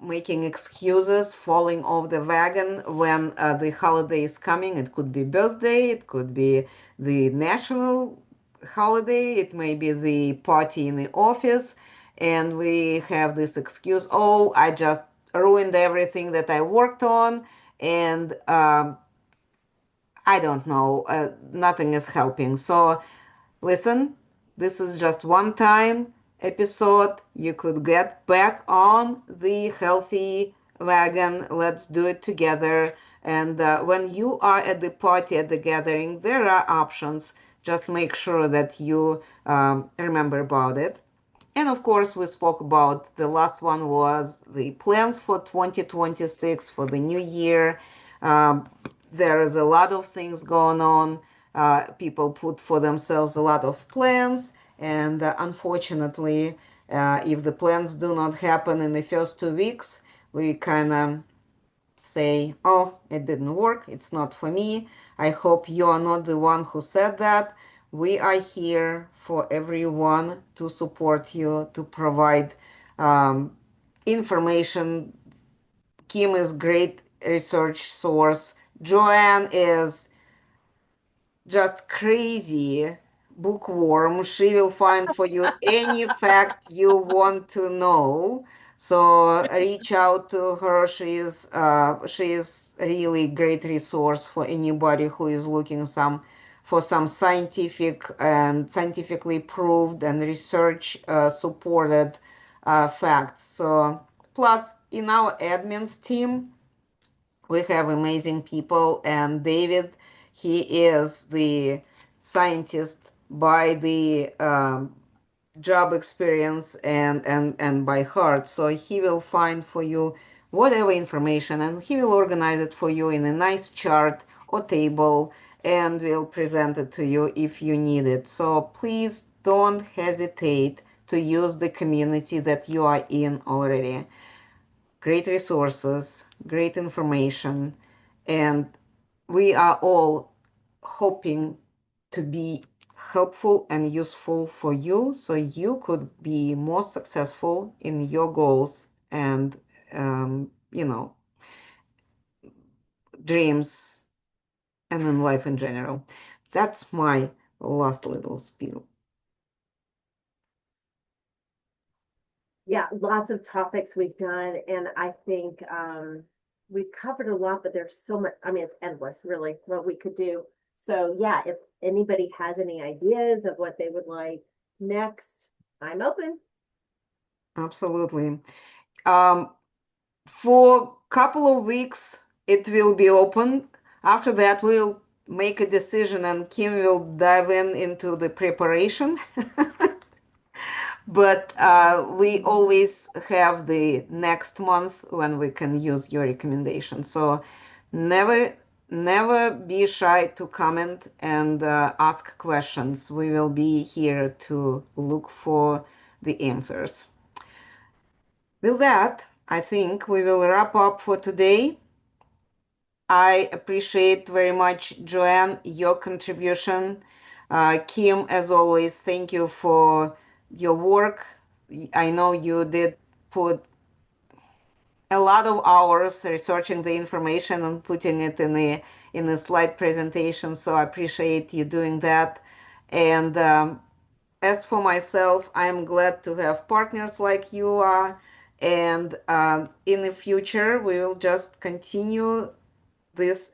making excuses, falling off the wagon when the holiday is coming. It could be birthday, it could be the national holiday, it may be the party in the office, and we have this excuse, oh, I just ruined everything that I worked on, and I don't know, nothing is helping. So listen, this is just one time episode. You could get back on the healthy wagon. Let's do it together. And when you are at the party, at the gathering, there are options. Just make sure that you remember about it. And of course, we spoke about the last one was the plans for 2026 for the new year. Um, there is a lot of things going on. People put for themselves a lot of plans, and unfortunately, if the plans do not happen in the first 2 weeks, we kind of say, oh, it didn't work, it's not for me. I hope you are not the one who said that. We are here for everyone to support you, to provide information. Kim is great research source. Joanne is just crazy bookworm. She will find for you any fact you want to know. So reach out to her. She is really great resource for anybody who is looking for some scientific and scientifically proved and research supported facts. So plus in our admins team, we have amazing people, and David, he is the scientist by the job experience and by heart. So he will find for you whatever information and he will organize it for you in a nice chart or table and will present it to you if you need it. So please don't hesitate to use the community that you are in already. Great resources, great information, and we are all hoping to be helpful and useful for you so you could be more successful in your goals and dreams and in life in general. That's my last little spiel. Yeah, lots of topics we've done, and I think we've covered a lot, but there's so much, I mean, it's endless, really, what we could do. So yeah, if anybody has any ideas of what they would like next, I'm open. Absolutely. For a couple of weeks, it will be open. After that, we'll make a decision and Kim will dive into the preparation. But we always have the next month when we can use your recommendation. So never be shy to comment and ask questions. We will be here to look for the answers. With that, I think we will wrap up for today. I appreciate very much, Joanne, your contribution. Kim, as always, thank you for your work. I know you did put a lot of hours researching the information and putting it in a slide presentation, so I appreciate you doing that. And as for myself, I'm glad to have partners like you are. And in the future, we will just continue this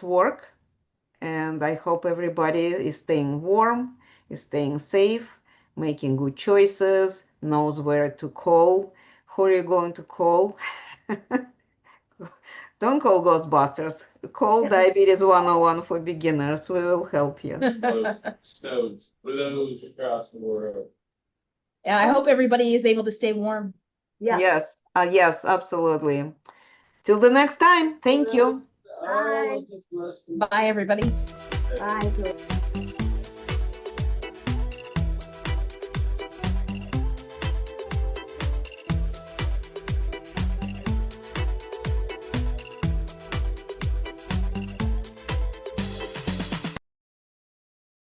work, and I hope everybody is staying warm, is staying safe, making good choices, knows where to call. Who are you going to call? Don't call Ghostbusters. Call Diabetes 101 for beginners. We will help you. Stones for those across the world. Yeah, I hope everybody is able to stay warm. Yeah. Yes, yes, absolutely. Till the next time. Thank you. Bye. Bye, everybody. Bye.